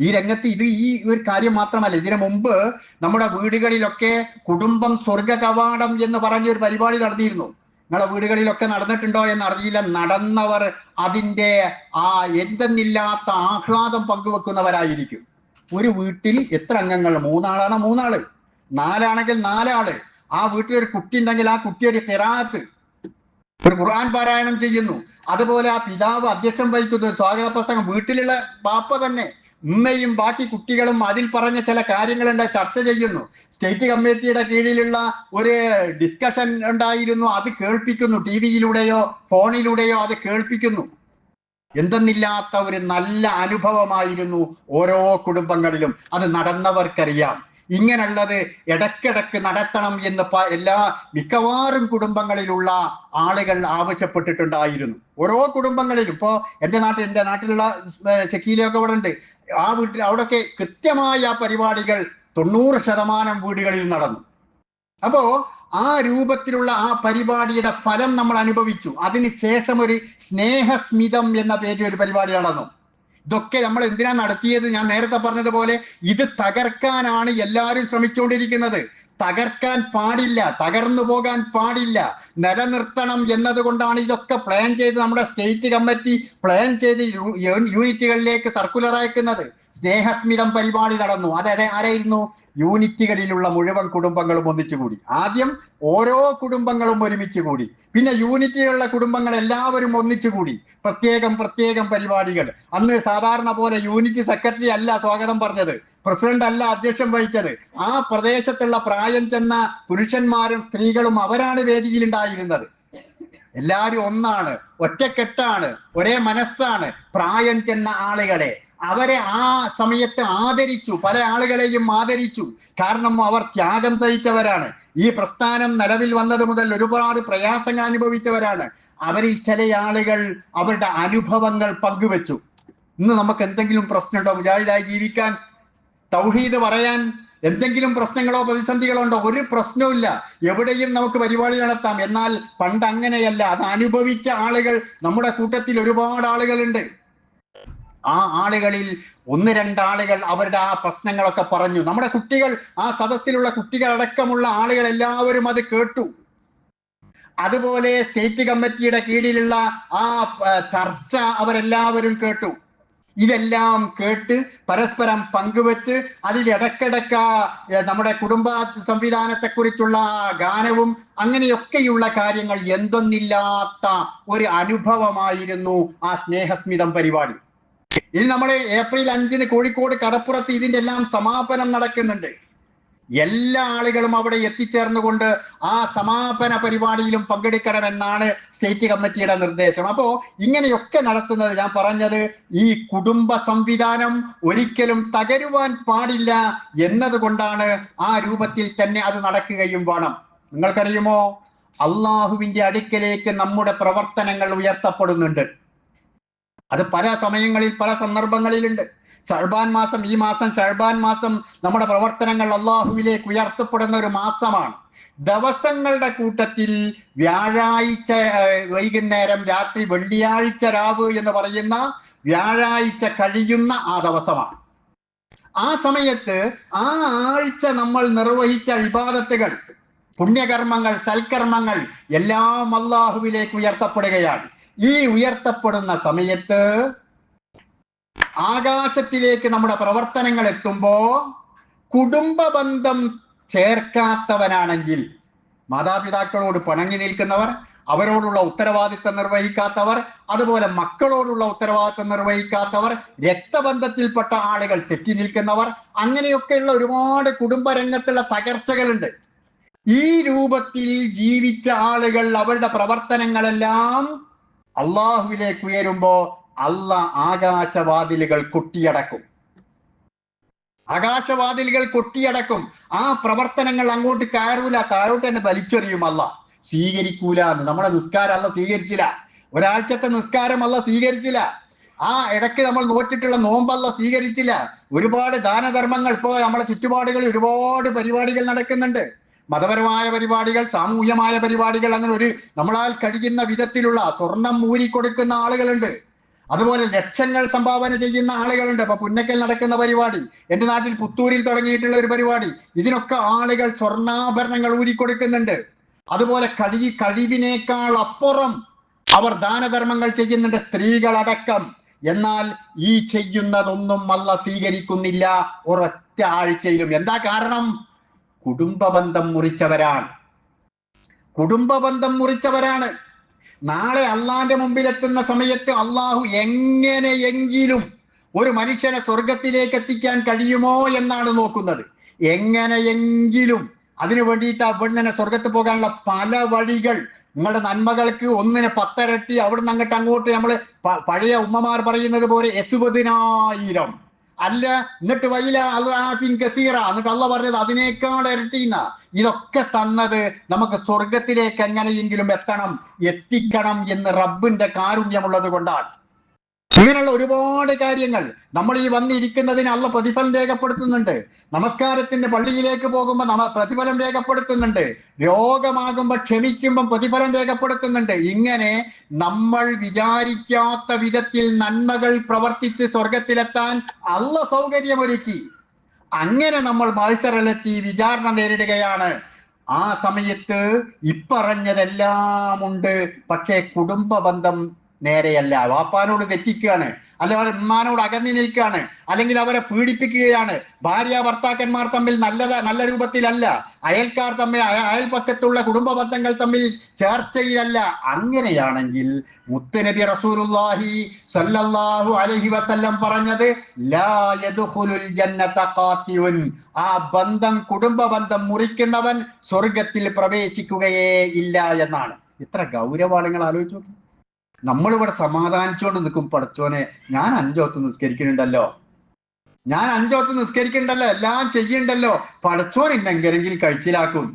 ഈ രംഗത്ത് ഈ ഒരു കാര്യം മാത്രമല്ല, ഇതിനു മുമ്പ് നമ്മുടെ വീടുകളിലൊക്കെ കുടുംബം സ്വർഗ കവാടം എന്ന് പറഞ്ഞൊരു പരിപാടി നടന്നിരുന്നു. നിങ്ങളെ വീടുകളിലൊക്കെ നടന്നിട്ടുണ്ടോ എന്ന് അറിയില്ല. നടന്നവർ അതിൻ്റെ എന്തെന്നില്ലാത്ത ആഹ്ലാദം പങ്കുവെക്കുന്നവരായിരിക്കും. ഒരു വീട്ടിൽ എത്ര അംഗങ്ങൾ? 3 ആളാണോ? 3 ആള്. 4 ആണെങ്കിൽ 4 ആള്. ആ വീട്ടിൽ ഒരു കുട്ടി ഉണ്ടെങ്കിൽ ആ കുട്ടി ഒരു ഖിറാഅത്ത്, ഒരു ഖുർആൻ പാരായണം ചെയ്യുന്നു. അതുപോലെ ആ പിതാവ് അധ്യക്ഷം വഹിക്കുന്ന ഒരു സ്വാഗത പ്രസംഗം. വീട്ടിലുള്ള ബാപ്പ തന്നെ, ഉമ്മയും ബാക്കി കുട്ടികളും അതിൽ പറഞ്ഞ ചില കാര്യങ്ങളുണ്ട്, ചർച്ച ചെയ്യുന്നു. സ്റ്റേറ്റ് കമ്മിറ്റിയുടെ കീഴിലുള്ള ഒരു ഡിസ്കഷൻ ഉണ്ടായിരുന്നു, അത് കേൾപ്പിക്കുന്നു. ടിവിയിലൂടെയോ ഫോണിലൂടെയോ അത് കേൾപ്പിക്കുന്നു. എന്തെന്നില്ലാത്ത ഒരു നല്ല അനുഭവമായിരുന്നു ഓരോ കുടുംബങ്ങളിലും. അത് നടന്നവർക്കറിയാം. ഇങ്ങനെയുള്ളത് ഇടക്കിടക്ക് നടത്തണം എന്ന് മിക്കവാറും കുടുംബങ്ങളിലുള്ള ആളുകൾ ആവശ്യപ്പെട്ടിട്ടുണ്ടായിരുന്നു. ഓരോ കുടുംബങ്ങളിലും. ഇപ്പോ എൻ്റെ നാട്ടിലുള്ള ഷക്കീലൊക്കെ ഇവിടെ ഉണ്ട്. ആ വീട്ടിൽ അവിടെയൊക്കെ കൃത്യമായ ആ പരിപാടികൾ 90% വീടുകളിൽ നടന്നു. അപ്പോ ആ രൂപത്തിലുള്ള ആ പരിപാടിയുടെ ഫലം നമ്മൾ അനുഭവിച്ചു. അതിനുശേഷം ഒരു സ്നേഹസ്മിതം എന്ന പേരിൽ ഒരു പരിപാടി നടന്നു. ഇതൊക്കെ നമ്മൾ എന്തിനാ നടത്തിയത്? ഞാൻ നേരത്തെ പറഞ്ഞതുപോലെ ഇത് തകർക്കാനാണ് എല്ലാവരും ശ്രമിച്ചുകൊണ്ടിരിക്കുന്നത്. തകർക്കാൻ പാടില്ല, തകർന്നു പോകാൻ പാടില്ല, നിലനിർത്തണം എന്നതുകൊണ്ടാണ് ഇതൊക്കെ പ്ലാൻ ചെയ്ത് നമ്മുടെ സ്റ്റേറ്റ് കമ്മിറ്റി പ്ലാൻ ചെയ്ത് യൂണിറ്റുകളിലേക്ക് സർക്കുലർ അയക്കുന്നത്. സ്നേഹസ്മിതം പരിപാടി നടന്നു. ആരായിരുന്നു? യൂണിറ്റുകളിലുള്ള മുഴുവൻ കുടുംബങ്ങളും ഒന്നിച്ചുകൂടി. ആദ്യം ഓരോ കുടുംബങ്ങളും ഒരുമിച്ച് കൂടി, പിന്നെ യൂണിറ്റിലുള്ള കുടുംബങ്ങൾ എല്ലാവരും ഒന്നിച്ചുകൂടി. പ്രത്യേകം പരിപാടികൾ. അന്ന് സാധാരണ പോലെ യൂണിറ്റ് സെക്രട്ടറി അല്ല സ്വാഗതം പറഞ്ഞത്, പ്രസിഡന്റ് അല്ല അധ്യക്ഷം വഹിച്ചത്. ആ പ്രദേശത്തുള്ള പ്രായം ചെന്ന പുരുഷന്മാരും സ്ത്രീകളും അവരാണ് വേദിയിൽ ഉണ്ടായിരുന്നത്. എല്ലാവരും ഒന്നാണ്, ഒറ്റക്കെട്ടാണ്, ഒരേ മനസ്സാണ്. പ്രായം ചെന്ന ആളുകളെ അവരെ ആ സമയത്ത് ആദരിച്ചു, പല ആളുകളെയും ആദരിച്ചു. കാരണം അവർ ത്യാഗം സഹിച്ചവരാണ്. ഈ പ്രസ്ഥാനം നിലവിൽ വന്നത് മുതൽ ഒരുപാട് പ്രയാസങ്ങൾ അനുഭവിച്ചവരാണ്. അവരിൽ ചില ആളുകൾ അവരുടെ അനുഭവങ്ങൾ പങ്കുവെച്ചു. ഇന്ന് നമുക്ക് എന്തെങ്കിലും പ്രശ്നമുണ്ടോ മുജാഹിദായി ജീവിക്കാൻ, തൗഹീദ് പറയാൻ? എന്തെങ്കിലും പ്രശ്നങ്ങളോ പ്രതിസന്ധികളോ ഉണ്ടോ? ഒരു പ്രശ്നവുമില്ല. എവിടെയും നമുക്ക് പരിപാടി നടത്താം. എന്നാൽ പണ്ട് അങ്ങനെയല്ല. അത് അനുഭവിച്ച ആളുകൾ നമ്മുടെ കൂട്ടത്തിൽ ഒരുപാട് ആളുകളുണ്ട്. ആ ആളുകളിൽ 1-2 ആളുകൾ അവരുടെ ആ പ്രശ്നങ്ങളൊക്കെ പറഞ്ഞു. നമ്മുടെ കുട്ടികൾ, ആ സദസ്സിലുള്ള കുട്ടികൾ അടക്കമുള്ള ആളുകൾ എല്ലാവരും അത് കേട്ടു. അതുപോലെ സ്റ്റേറ്റ് കമ്മിറ്റിയുടെ കീഴിലുള്ള ആ ചർച്ച അവരെല്ലാവരും കേട്ടു. ഇതെല്ലാം കേട്ട് പരസ്പരം പങ്കുവെച്ച് അതിൽ ഇടക്കിടക്ക നമ്മുടെ കുടുംബ സംവിധാനത്തെക്കുറിച്ചുള്ള ഗാനവും അങ്ങനെയൊക്കെയുള്ള കാര്യങ്ങൾ എന്തൊന്നില്ലാത്ത ഒരു അനുഭവമായിരുന്നു ആ സ്നേഹസ്മിതം പരിപാടി. ഇനി നമ്മൾ ഏപ്രിൽ 5-ന് കോഴിക്കോട് കടപ്പുറത്ത് ഇതിന്റെ എല്ലാം സമാപനം നടക്കുന്നുണ്ട്. എല്ലാ ആളുകളും അവിടെ എത്തിച്ചേർന്നുകൊണ്ട് ആ സമാപന പരിപാടിയിലും പങ്കെടുക്കണമെന്നാണ് സ്റ്റേറ്റ് കമ്മിറ്റിയുടെ നിർദ്ദേശം. അപ്പോ ഇങ്ങനെയൊക്കെ നടത്തുന്നത്, ഞാൻ പറഞ്ഞത്, ഈ കുടുംബ സംവിധാനം ഒരിക്കലും തകരുവാൻ പാടില്ല എന്നതുകൊണ്ടാണ് ആ രൂപത്തിൽ തന്നെ അത് നടക്കുകയും വേണം. നിങ്ങൾക്കറിയുമോ, അള്ളാഹുവിന്റെ അടുക്കലേക്ക് നമ്മുടെ പ്രവർത്തനങ്ങൾ ഉയർത്തപ്പെടുന്നുണ്ട്. അത് പല സമയങ്ങളിൽ പല സന്ദർഭങ്ങളിലുണ്ട്. ഷഅബാൻ മാസം, ഈ മാസം ഷഅബാൻ മാസം നമ്മുടെ പ്രവർത്തനങ്ങൾ അള്ളാഹുവിലേക്ക് ഉയർത്തപ്പെടുന്ന ഒരു മാസമാണ്. ദിവസങ്ങളുടെ കൂട്ടത്തിൽ വ്യാഴാഴ്ച വൈകുന്നേരം രാത്രി, വെള്ളിയാഴ്ച രാവ് എന്ന് പറയുന്ന വ്യാഴാഴ്ച കഴിയുന്ന ആ ദിവസമാണ്. ആ സമയത്ത് ആ ആഴ്ച നമ്മൾ നിർവഹിച്ച ഇബാദത്തുകൾ, പുണ്യകർമ്മങ്ങൾ, സൽക്കർമ്മങ്ങൾ എല്ലാം അല്ലാഹുവിലേക്ക് ഉയർത്തപ്പെടുകയാണ്. ഈ ഉയർത്തപ്പെടുന്ന സമയത്ത് ആകാശത്തിലേക്ക് നമ്മുടെ പ്രവർത്തനങ്ങൾ എത്തുമ്പോ കുടുംബ ബന്ധം ചേർക്കാത്തവനാണെങ്കിൽ, മാതാപിതാക്കളോട് പിണങ്ങി നിൽക്കുന്നവർ, അവരോടുള്ള ഉത്തരവാദിത്തം നിർവഹിക്കാത്തവർ, അതുപോലെ മക്കളോടുള്ള ഉത്തരവാദിത്തം നിർവഹിക്കാത്തവർ, രക്തബന്ധത്തിൽപ്പെട്ട ആളുകൾ തെറ്റി നിൽക്കുന്നവർ, അങ്ങനെയൊക്കെയുള്ള ഒരുപാട് കുടുംബരംഗത്തുള്ള തകർച്ചകളുണ്ട്. ഈ രൂപത്തിൽ ജീവിച്ച ആളുകൾ അവരുടെ പ്രവർത്തനങ്ങളെല്ലാം അള്ളാഹുവിലേക്ക് ഉയരുമ്പോ അള്ളാഹ് ആകാശവാതിലുകൾ കൊട്ടിയടക്കും. ആകാശവാതിലുകൾ കൊട്ടിയടക്കും. ആ പ്രവർത്തനങ്ങൾ അങ്ങോട്ട് കയറൂല, താഴോട്ട് തന്നെ വലിച്ചെറിയും. അള്ളാഹ് സ്വീകരിക്കൂല. നമ്മളെ നിസ്കാരം അല്ല സ്വീകരിച്ചില്ല, ഒരാഴ്ചത്തെ നിസ്കാരം അല്ല സ്വീകരിച്ചില്ല, ആ ഇടയ്ക്ക് നമ്മൾ നോറ്റിട്ടുള്ള നോമ്പല്ല സ്വീകരിച്ചില്ല. ഒരുപാട് ദാനധർമ്മങ്ങൾ, ഇപ്പോ നമ്മളെ ചുറ്റുപാടുകളിൽ ഒരുപാട് പരിപാടികൾ നടക്കുന്നുണ്ട്. മതപരമായ പരിപാടികൾ, സാമൂഹ്യമായ പരിപാടികൾ, അങ്ങനെ ഒരു നമ്മളാൽ കഴിയുന്ന വിധത്തിലുള്ള സ്വർണം ഊരിക്കൊടുക്കുന്ന ആളുകളുണ്ട്. അതുപോലെ ലക്ഷങ്ങൾ സംഭാവന ചെയ്യുന്ന ആളുകളുണ്ട്. അപ്പൊ പുന്നക്കൽ നടക്കുന്ന പരിപാടി, എന്റെ നാട്ടിൽ പുത്തൂരിൽ തുടങ്ങിയിട്ടുള്ള ഒരു പരിപാടി, ഇതിനൊക്കെ ആളുകൾ സ്വർണ്ണാഭരണങ്ങൾ ഊരിക്കൊടുക്കുന്നുണ്ട്. അതുപോലെ കഴിവിനേക്കാൾ അപ്പുറം അവർ ദാനധർമ്മങ്ങൾ ചെയ്യുന്നുണ്ട്, സ്ത്രീകളടക്കം. എന്നാൽ ഈ ചെയ്യുന്നതൊന്നും അല്ലാഹ് സ്വീകരിക്കുന്നില്ല ഒരൊറ്റ ആഴ്ചയിലും. എന്താ കാരണം? കുടുംബബന്ധം മുറിച്ചവരാണ്. കുടുംബബന്ധം മുറിച്ചവരാണ്. നാളെ അള്ളാന്റെ മുമ്പിലെത്തുന്ന സമയത്ത് അള്ളാഹു എങ്ങനെയെങ്കിലും ഒരു മനുഷ്യനെ സ്വർഗത്തിലേക്ക് എത്തിക്കാൻ കഴിയുമോ എന്നാണ് നോക്കുന്നത്. എങ്ങനെയെങ്കിലും. അതിനു വേണ്ടിയിട്ട് അവിടുന്ന് സ്വർഗത്ത് പോകാനുള്ള പല വഴികൾ, നിങ്ങളുടെ നന്മകൾക്ക് ഒന്നിന് 10 ഇരട്ടി, അവിടുന്ന് അങ്ങോട്ട് നമ്മള് പഴയ ഉമ്മമാർ പറയുന്നത് പോലെ 70,000 അല്ല, എന്നിട്ട് വൈല അൽആഫിൻ കസീറ, എന്നിട്ട് അള്ളാഹ് പറഞ്ഞത് അതിനേക്കാൾ ഇരട്ടിന്ന. ഇതൊക്കെ തന്നത് നമുക്ക് സ്വർഗത്തിലേക്ക് എങ്ങനെയെങ്കിലും എത്തിക്കണം എന്ന് റബ്ബിന്റെ കാരുണ്യമുള്ളത് കൊണ്ടാണ്. ഇങ്ങനെയുള്ള ഒരുപാട് കാര്യങ്ങൾ നമ്മൾ ഈ വന്നിരിക്കുന്നതിന് അള്ളാഹ് പ്രതിഫലം രേഖപ്പെടുത്തുന്നുണ്ട്. നമസ്കാരത്തിന്റെ പള്ളിയിലേക്ക് പോകുമ്പോൾ പ്രതിഫലം രേഖപ്പെടുത്തുന്നുണ്ട്. രോഗമാകുമ്പോൾ ക്ഷമിക്കുമ്പോൾ പ്രതിഫലം രേഖപ്പെടുത്തുന്നുണ്ട്. ഇങ്ങനെ നമ്മൾ വിചാരിക്കാത്ത വിധത്തിൽ നന്മകൾ പ്രവർത്തിച്ച് സ്വർഗത്തിലെത്താൻ അള്ളാഹ് സൗകര്യമൊരുക്കി. അങ്ങനെ നമ്മൾ മത്സരത്തിലെത്തി വിചാരണ നേരിടുകയാണ്. ആ സമയത്ത് ഇപ്പറഞ്ഞതെല്ലാം ഉണ്ട്, പക്ഷേ കുടുംബ ബന്ധം നേരെയല്ല. വാപ്പാനോട് തെറ്റിക്കുകയാണ്, അല്ലെങ്കിൽ ഉമ്മാനോട് അകന്നി നിൽക്കുകയാണ്, അല്ലെങ്കിൽ അവരെ പീഡിപ്പിക്കുകയാണ്. ഭാര്യ ഭർത്താക്കന്മാർ തമ്മിൽ നല്ല രൂപത്തിലല്ല, അയൽക്കാർ തമ്മിൽ, അയൽപക്കത്തുള്ള കുടുംബ ബന്ധങ്ങൾ തമ്മിൽ ചർച്ചയിലല്ല. അങ്ങനെയാണെങ്കിൽ മുത്തുനബി റസൂലുള്ളാഹി സ്വല്ലല്ലാഹു അലൈഹി വസല്ലം പറഞ്ഞത് ലാ യദ്ഖുലുൽ ജന്നത ഖാതിഉൻ, ആ ബന്ധം, കുടുംബ ബന്ധം മുറിക്കുന്നവൻ സ്വർഗത്തിൽ പ്രവേശിക്കുകയേ ഇല്ല എന്നാണ്. ഇത്ര ഗൗരവമാണ്. നിങ്ങൾ ആലോചിച്ചു നോക്കി. നമ്മളിവിടെ സമാധാനിച്ചുകൊണ്ട് നിൽക്കും, പടച്ചോനെ ഞാൻ 5 വക്ത് നിസ്കരിക്കുന്നുണ്ടല്ലോ, എല്ലാം ചെയ്യുന്നുണ്ടല്ലോ, പടച്ചോൻ എന്നെങ്കിലും കഴിച്ചിലാക്കും.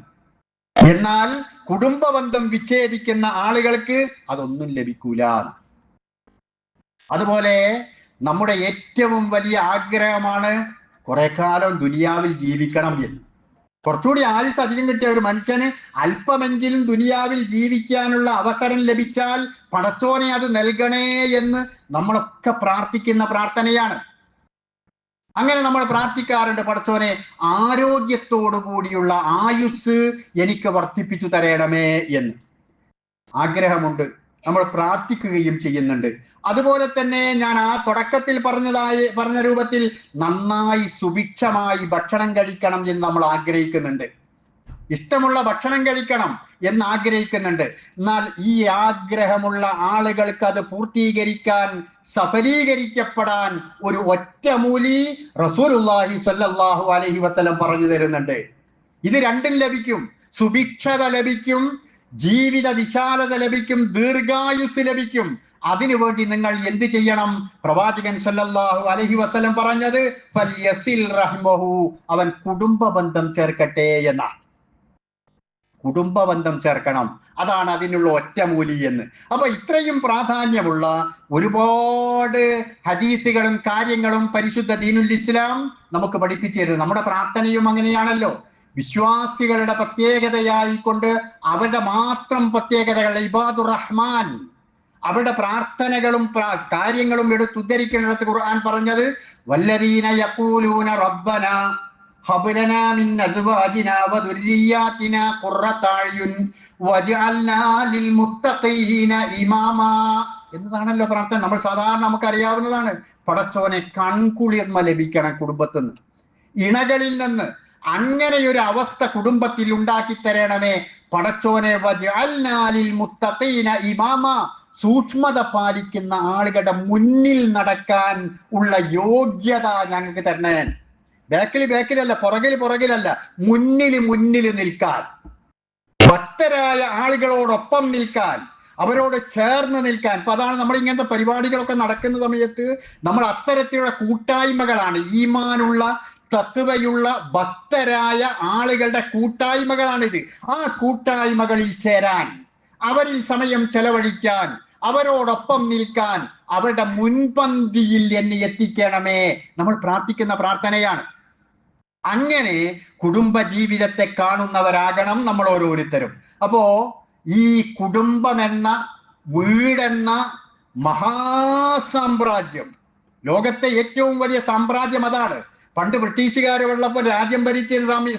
എന്നാൽ കുടുംബ ബന്ധം വിച്ഛേദിക്കുന്ന ആളുകൾക്ക് അതൊന്നും ലഭിക്കൂല. അതുപോലെ നമ്മുടെ ഏറ്റവും വലിയ ആഗ്രഹമാണ് കുറെ കാലം ദുനിയാവിൽ ജീവിക്കണം എന്ന്. കുറച്ചുകൂടി ആയുസ് അധികം കിട്ടിയ ഒരു മനുഷ്യന് അല്പമെങ്കിലും ദുനിയാവിൽ ജീവിക്കാനുള്ള അവസരം ലഭിച്ചാൽ പടച്ചോനെ അത് നൽകണേ എന്ന് നമ്മളൊക്കെ പ്രാർത്ഥിക്കുന്ന പ്രാർത്ഥനയാണ്. അങ്ങനെ നമ്മൾ പ്രാർത്ഥിക്കാറുണ്ട്, പടച്ചോനെ ആരോഗ്യത്തോടു കൂടിയുള്ള ആയുസ് എനിക്ക് വർദ്ധിപ്പിച്ചു തരണമേ എന്ന് ആഗ്രഹമുണ്ട്. നമ്മൾ പ്രാർത്ഥിക്കുകയും ചെയ്യുന്നുണ്ട്. അതുപോലെ തന്നെ ഞാൻ ആ തുടക്കത്തിൽ പറഞ്ഞ രൂപത്തിൽ നന്നായി സുഭിക്ഷമായി ഭക്ഷണം കഴിക്കണം എന്ന് നമ്മൾ ആഗ്രഹിക്കുന്നുണ്ട്. ഇഷ്ടമുള്ള ഭക്ഷണം കഴിക്കണം എന്ന് ആഗ്രഹിക്കുന്നുണ്ട്. എന്നാൽ ഈ ആഗ്രഹമുള്ള ആളുകൾക്ക് അത് പൂർത്തീകരിക്കാൻ, സഫലീകരിക്കപ്പെടാൻ ഒരു ഒറ്റമൂലി റസൂലുള്ളാഹി സ്വല്ലല്ലാഹു അലൈഹി വസല്ലം പറഞ്ഞു തരുന്നുണ്ട്. ഇത് രണ്ടും ലഭിക്കും. സുഭിക്ഷത ലഭിക്കും, ജീവിത വിശാലത ലഭിക്കും, ദീർഘായുസ് ലഭിക്കും. അതിനുവേണ്ടി നിങ്ങൾ എന്ത് ചെയ്യണം? പ്രവാചകൻ സല്ലല്ലാഹു അലൈഹി വസല്ലം പറഞ്ഞത് ഫൽയസിൽ റഹ്മഹു, അവൻ കുടുംബ ബന്ധം ചേർക്കട്ടെ എന്നാണ്. കുടുംബ ബന്ധം ചേർക്കണം, അതാണ് അതിനുള്ള ഒറ്റമൂലി എന്ന്. അപ്പൊ ഇത്രയും പ്രാധാന്യമുള്ള ഒരുപാട് ഹദീസുകളും കാര്യങ്ങളും പരിശുദ്ധ ദീനുൽ ഇസ്ലാം നമുക്ക് പഠിപ്പിച്ചു തരുന്നത്. നമ്മുടെ പ്രാർത്ഥനയും അങ്ങനെയാണല്ലോ. വിശ്വാസികളുടെ പ്രത്യേകതയായിക്കൊണ്ട് അവരുടെ മാത്രം പ്രത്യേകതകൾ ഇബാദുർ റഹ്മാൻ, അവരുടെ പ്രാർത്ഥനകളും കാര്യങ്ങളും എടുത്തുദ്ധരിക്കുന്നിടത്ത് ഖുർആൻ പറഞ്ഞത് വല്ലദീന യഖൂലൂന റബ്ബന ഹബ് ലനാ മിൻ അസ്വാജിനാ വദുർരിയ്യാതിനാ ഖുർറത അയ്യുൻ വജഅൽനാ ലിൽ മുത്തഖീന ഇമാമാ എന്നതാണല്ലോ പ്രാർത്ഥന. നമ്മൾ സാധാരണ നമുക്കറിയാവുന്നതാണ്. പടച്ചോനെ കൺകുളിർമ ലഭിക്കണം കുടുംബത്തിൽ നിന്ന്, ഇണകളിൽ നിന്ന്. അങ്ങനെയൊരു അവസ്ഥ കുടുംബത്തിൽ ഉണ്ടാക്കി തരണമേ പടച്ചോനെ. വജഅൽനാ ലിൽ മുത്തഖീന ഇമാമ, സൂക്ഷ്മത പാലിക്കുന്ന ആളുകളുടെ മുന്നിൽ നടക്കാൻ ഉള്ള യോഗ്യത ഞങ്ങൾക്ക് തരണേ. ബാക്കിലല്ല, പുറകിലല്ല, മുന്നിൽ നിൽക്കാൻ, ഭക്തരായ ആളുകളോടൊപ്പം നിൽക്കാൻ, അവരോട് ചേർന്ന് നിൽക്കാൻ. അപ്പൊ അതാണ് നമ്മൾ ഇങ്ങനത്തെ പരിപാടികളൊക്കെ നടക്കുന്ന സമയത്ത് നമ്മൾ അത്തരത്തിലുള്ള കൂട്ടായ്മകളാണ്, ഈമാനുള്ള തത്വയുള്ള ഭക്തരായ ആളുകളുടെ കൂട്ടായ്മകളാണിത്. ആ കൂട്ടായ്മകളിൽ ചേരാൻ, അവരിൽ സമയം ചെലവഴിക്കാൻ, അവരോടൊപ്പം നിൽക്കാൻ, അവരുടെ മുൻപന്തിയിൽ എന്നെ എത്തിക്കണമേ നമ്മൾ പ്രാർത്ഥിക്കുന്ന പ്രാർത്ഥനയാണ്. അങ്ങനെ കുടുംബ ജീവിതത്തെ കാണുന്നവരാകണം നമ്മൾ ഓരോരുത്തരും. അപ്പോ ഈ കുടുംബമെന്ന വീടെന്ന മഹാസാമ്രാജ്യം, ലോകത്തെ ഏറ്റവും വലിയ സാമ്രാജ്യം അതാണ്. പണ്ട് ബ്രിട്ടീഷുകാരുള്ളപ്പോൾ രാജ്യം ഭരിച്ച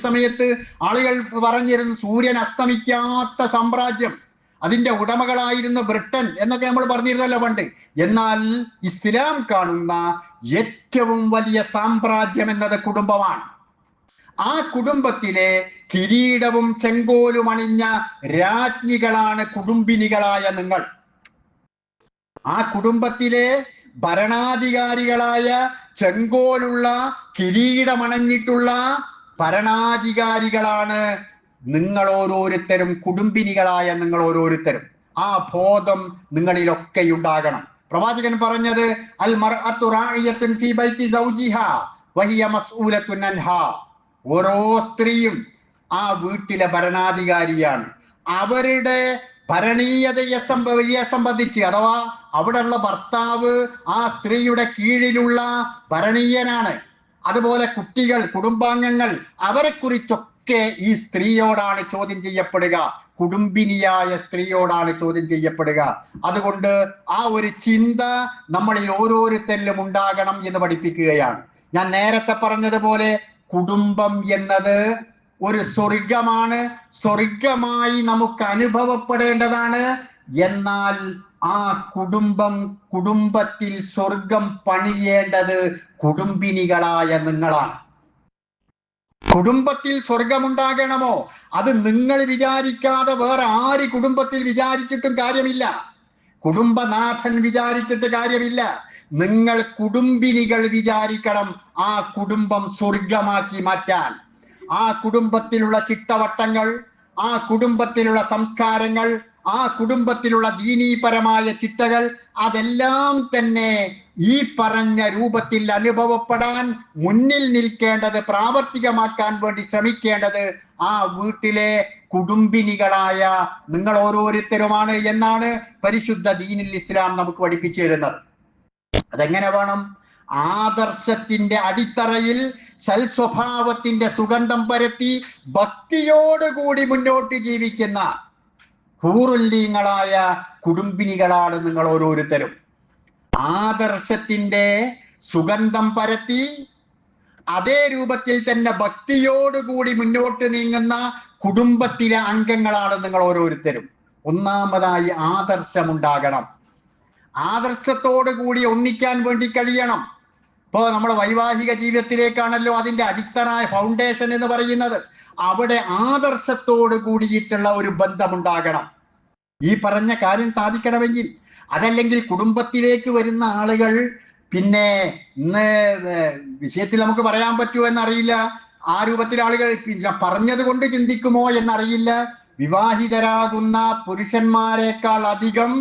സമയത്ത് ആളുകൾ പറഞ്ഞിരുന്നു സൂര്യൻ അസ്തമിക്കാത്ത സാമ്രാജ്യം, അതിന്റെ ഉടമകളായിരുന്നു ബ്രിട്ടൻ എന്നൊക്കെ നമ്മൾ പറഞ്ഞിരുന്നല്ലോ പണ്ട്. എന്നാൽ ഇസ്ലാം കാണുന്ന ഏറ്റവും വലിയ സാമ്രാജ്യം എന്നത് കുടുംബമാണ്. ആ കുടുംബത്തിലെ കിരീടവും ചെങ്കോലും അണിഞ്ഞ രാജ്ഞികളാണ് കുടുംബിനികളായ നിങ്ങൾ. ആ കുടുംബത്തിലെ ഭരണാധികാരികളായ, ചെങ്കോലുള്ള, കിരീടമണഞ്ഞിട്ടുള്ള ഭരണാധികാരികളാണ് നിങ്ങൾ ഓരോരുത്തരും, കുടുംബിനികളായ നിങ്ങൾ ഓരോരുത്തരും. ആ ബോധം നിങ്ങളിലൊക്കെ ഉണ്ടാകണം. പ്രവാചകൻ പറഞ്ഞത് അൽ മർഅത്തു റാഇയത്തുൻ ഫീ ബൈതി സൗജിഹാ വഹിയ മസ്ഊലത്തുൻ അൻഹാ. ഓരോ സ്ത്രീയും ആ വീട്ടിലെ ഭരണാധികാരിയാണ്. അവരുടെ ഭരണീയതയെ സംബന്ധിച്ച്, അഥവാ അവിടെയുള്ള ഭർത്താവ് ആ സ്ത്രീയുടെ കീഴിലുള്ള ഭരണീയനാണ്. അതുപോലെ കുട്ടികൾ, കുടുംബാംഗങ്ങൾ, അവരെ കുറിച്ചൊക്കെ ഈ സ്ത്രീയോടാണ് ചോദ്യം ചെയ്യപ്പെടുക, കുടുംബിനിയായ സ്ത്രീയോടാണ് ചോദ്യം ചെയ്യപ്പെടുക. അതുകൊണ്ട് ആ ഒരു ചിന്ത നമ്മളിൽ ഓരോരുത്തരിലും ഉണ്ടാകണം എന്ന് പഠിപ്പിക്കുകയാണ്. ഞാൻ നേരത്തെ പറഞ്ഞതുപോലെ കുടുംബം എന്നത് ഒരു സ്വർഗമാണ്, സ്വർഗമായി നമുക്ക് അനുഭവപ്പെടേണ്ടതാണ്. എന്നാൽ ആ കുടുംബത്തിൽ സ്വർഗം പണിയേണ്ടത് കുടുംബിനികളായ നിങ്ങളാണ്. കുടുംബത്തിൽ സ്വർഗമുണ്ടാകണമോ അത് നിങ്ങൾ വിചാരിക്കാതെ വേറെ ആര് കുടുംബത്തിൽ വിചാരിച്ചിട്ടും കാര്യമില്ല, കുടുംബനാഥൻ വിചാരിച്ചിട്ട് കാര്യമില്ല. നിങ്ങൾ കുടുംബിനികൾ വിചാരിക്കണം ആ കുടുംബം സ്വർഗമാക്കി മാറ്റാൻ. ആ കുടുംബത്തിലുള്ള ചിട്ടവട്ടങ്ങൾ, ആ കുടുംബത്തിലുള്ള സംസ്കാരങ്ങൾ, ആ കുടുംബത്തിലുള്ള ദീനീപരമായ ചിട്ടകൾ, അതെല്ലാം തന്നെ ഈ പറഞ്ഞ രൂപത്തിൽ അനുഭവപ്പെടാൻ മുന്നിൽ നിൽക്കേണ്ടത്, പ്രാവർത്തികമാക്കാൻ വേണ്ടി ശ്രമിക്കേണ്ടത് ആ വീട്ടിലെ കുടുംബിനികളായ നിങ്ങൾ ഓരോരുത്തരുമാണ് എന്നാണ് പരിശുദ്ധ ദീനുൽ ഇസ്ലാം നമുക്ക് പഠിപ്പിച്ചു തരുന്നത്. അതെങ്ങനെ വേണം? ആദർശത്തിന്റെ അടിത്തറയിൽ സൽസ്വഭാവത്തിന്റെ സുഗന്ധം പരത്തി ഭക്തിയോടുകൂടി മുന്നോട്ട് ജീവിക്കുന്ന ഹൂറുല്ലീങ്ങളായ കുടുംബിനികളാണ് നിങ്ങൾ ഓരോരുത്തരും. ആദർശത്തിന്റെ സുഗന്ധം പരത്തി അതേ രൂപത്തിൽ തന്നെ ഭക്തിയോടുകൂടി മുന്നോട്ട് നീങ്ങുന്ന കുടുംബത്തിലെ അംഗങ്ങളാണ് നിങ്ങൾ ഓരോരുത്തരും. ഒന്നാമതായി ആദർശമുണ്ടാകണം. ആദർശത്തോടു കൂടി ഒന്നിക്കാൻ വേണ്ടി കഴിയണം. ഇപ്പോ നമ്മൾ വൈവാഹിക ജീവിതത്തിലേക്കാണല്ലോ അതിന്റെ അടിത്തറ, ഫൗണ്ടേഷൻ എന്ന് പറയുന്നത്. അവിടെ ആദർശത്തോട് കൂടിയിട്ടുള്ള ഒരു ബന്ധമുണ്ടാകണം. ഈ പറഞ്ഞ കാര്യം സാധിക്കണമെങ്കിൽ, അതല്ലെങ്കിൽ കുടുംബത്തിലേക്ക് വരുന്ന ആളുകൾ, പിന്നെ ഇന്ന് വിഷയത്തിൽ നമുക്ക് പറയാൻ പറ്റുമോ എന്നറിയില്ല, ആ രൂപത്തിൽ ആളുകൾ പറഞ്ഞത് കൊണ്ട് ചിന്തിക്കുമോ എന്നറിയില്ല. വിവാഹിതരാകുന്ന പുരുഷന്മാരെക്കാൾ അധികം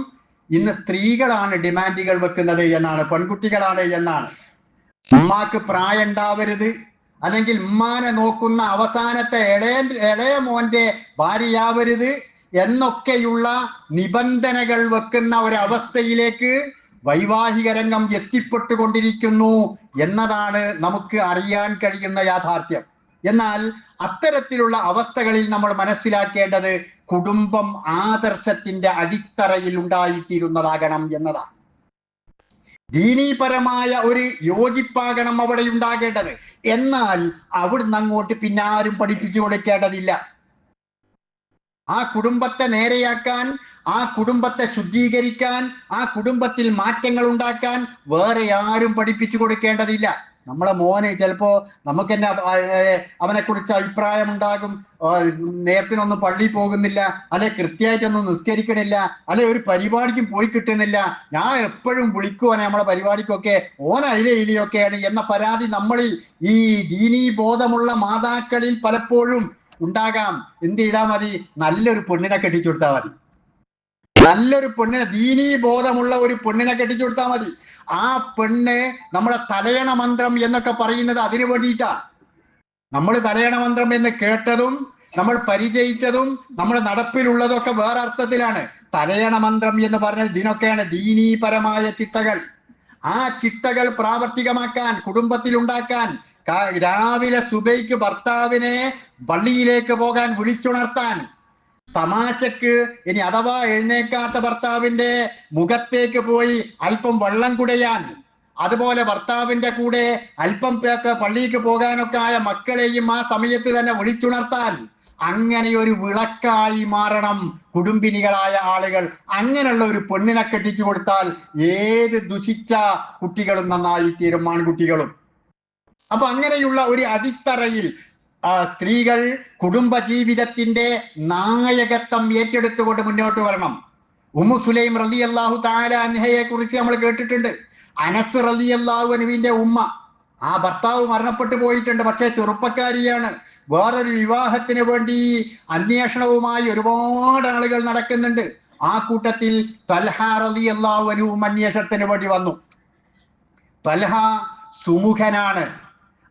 ഇന്ന് സ്ത്രീകളാണ് ഡിമാൻഡുകൾ വെക്കുന്നത് എന്നാണ്, പെൺകുട്ടികളാണ് എന്നാണ്. ഉമ്മാക്ക് പ്രായം ഉണ്ടാവരുത്, അല്ലെങ്കിൽ ഉമ്മാനെ നോക്കുന്ന അവസാനത്തെ ഇളയ മോന്റെ ഭാര്യയാവരുത് എന്നൊക്കെയുള്ള നിബന്ധനകൾ വെക്കുന്ന ഒരവസ്ഥയിലേക്ക് വൈവാഹിക രംഗം എത്തിപ്പെട്ടുകൊണ്ടിരിക്കുന്നു എന്നതാണ് നമുക്ക് അറിയാൻ കഴിയുന്ന യാഥാർത്ഥ്യം. എന്നാൽ അത്തരത്തിലുള്ള അവസ്ഥകളിൽ നമ്മൾ മനസ്സിലാക്കേണ്ടത് കുടുംബം ആദർശത്തിന്റെ അടിത്തറയിൽ ഉണ്ടായിത്തീരുന്നതാകണം എന്നതാണ്. ദീനീപരമായ ഒരു യോജിപ്പാകണം അവിടെ ഉണ്ടാകേണ്ടത്. എന്നാൽ അവിടുന്ന് അങ്ങോട്ട് പിന്നെ ആരും പഠിപ്പിച്ചു കൊടുക്കേണ്ടതില്ല. ആ കുടുംബത്തെ നേരെയാക്കാൻ, ആ കുടുംബത്തെ ശുദ്ധീകരിക്കാൻ, ആ കുടുംബത്തിൽ മാറ്റങ്ങൾ ഉണ്ടാക്കാൻ വേറെ ആരും പഠിപ്പിച്ചു കൊടുക്കേണ്ടതില്ല. നമ്മളെ മോന് ചിലപ്പോ നമുക്ക് തന്നെ അവനെ കുറിച്ച് അഭിപ്രായം ഉണ്ടാകും. നേരത്തിനൊന്നും പള്ളിയിൽ പോകുന്നില്ല, അല്ലെ കൃത്യമായിട്ടൊന്നും നിസ്കരിക്കണില്ല, അല്ലെ ഒരു പരിപാടിക്കും പോയി കിട്ടുന്നില്ല, ഞാൻ എപ്പോഴും വിളിക്കുവാനെ നമ്മളെ പരിപാടിക്കൊക്കെ ഓന ഇലയിലൊക്കെയാണ് എന്ന പരാതി നമ്മളിൽ ഈ ദീനീ ബോധമുള്ള മാതാക്കളിൽ പലപ്പോഴും ഉണ്ടാകാം. എന്ത് ചെയ്താൽ മതി? നല്ലൊരു പെണ്ണിനെ കെട്ടിച്ചു കൊടുത്താൽ മതി. നല്ലൊരു പെണ്ണിനെ, ദീനീ ബോധമുള്ള ഒരു പെണ്ണിനെ കെട്ടിച്ചു കൊടുത്താൽ മതി. ആ പെണ്ണ് നമ്മളെ തലയണ മന്ത്രം എന്നൊക്കെ പറയുന്നത് അതിനു വേണ്ടിയിട്ടാ. നമ്മൾ തലയണ മന്ത്രം എന്ന് കേട്ടതും നമ്മൾ പരിചയിച്ചതും നമ്മുടെ നടപ്പിലുള്ളതൊക്കെ വേറെ അർത്ഥത്തിലാണ്. തലയണ മന്ത്രം എന്ന് പറഞ്ഞത് ഇതിനൊക്കെയാണ് ദീനീപരമായ ചിട്ടകൾ. ആ ചിട്ടകൾ പ്രാവർത്തികമാക്കാൻ, കുടുംബത്തിൽ ഉണ്ടാക്കാൻ, രാവിലെ സുബൈക്ക് ഭർത്താവിനെ പള്ളിയിലേക്ക് പോകാൻ വിളിച്ചുണർത്താൻ, തമാശക്ക് ഇനി അഥവാ എഴുന്നേക്കാത്ത ഭർത്താവിന്റെ മുഖത്തേക്ക് പോയി അല്പം വെള്ളം കുടയാൻ, അതുപോലെ ഭർത്താവിന്റെ കൂടെ അല്പം പേർക്ക് പള്ളിക്ക് പോകാനൊക്കെ ആയ മക്കളെയും ആ സമയത്ത് തന്നെ വിളിച്ചുണർത്താൻ, അങ്ങനെ ഒരു വിളക്കായി മാറണം കുടുംബിനികളായ ആളുകൾ. അങ്ങനെയുള്ള ഒരു പെണ്ണിനെ കെട്ടിച്ചു കൊടുത്താൽ ഏത് ദുഷിച്ച കുട്ടികളും നന്നായി തീരും, ആൺകുട്ടികളും. അപ്പൊ അങ്ങനെയുള്ള ഒരു അടിത്തറയിൽ സ്ത്രീകൾ കുടുംബജീവിതത്തിന്റെ നായകത്വം ഏറ്റെടുത്തുകൊണ്ട് മുന്നോട്ട് വരണം. ഉമ്മു സുലൈം റളിയല്ലാഹു തആല അൻഹയെ കുറിച്ച് നമ്മൾ കേട്ടിട്ടുണ്ട്. അനസ് റളിയല്ലാഹു അൻഹുവിന്റെ ഉമ്മ, ആ ഭർത്താവ് മരണപ്പെട്ടു പോയിട്ടുണ്ട്, പക്ഷേ ചെറുപ്പക്കാരിയാണ്. വേറൊരു വിവാഹത്തിന് വേണ്ടി അന്വേഷണവുമായി ഒരുപാട് ആളുകൾ നടക്കുന്നുണ്ട്. ആ കൂട്ടത്തിൽ തൽഹ റളിയല്ലാഹു അൻഹു അന്വേഷണത്തിന് വേണ്ടി വന്നു. തൽഹ സുമുഖനാണ്,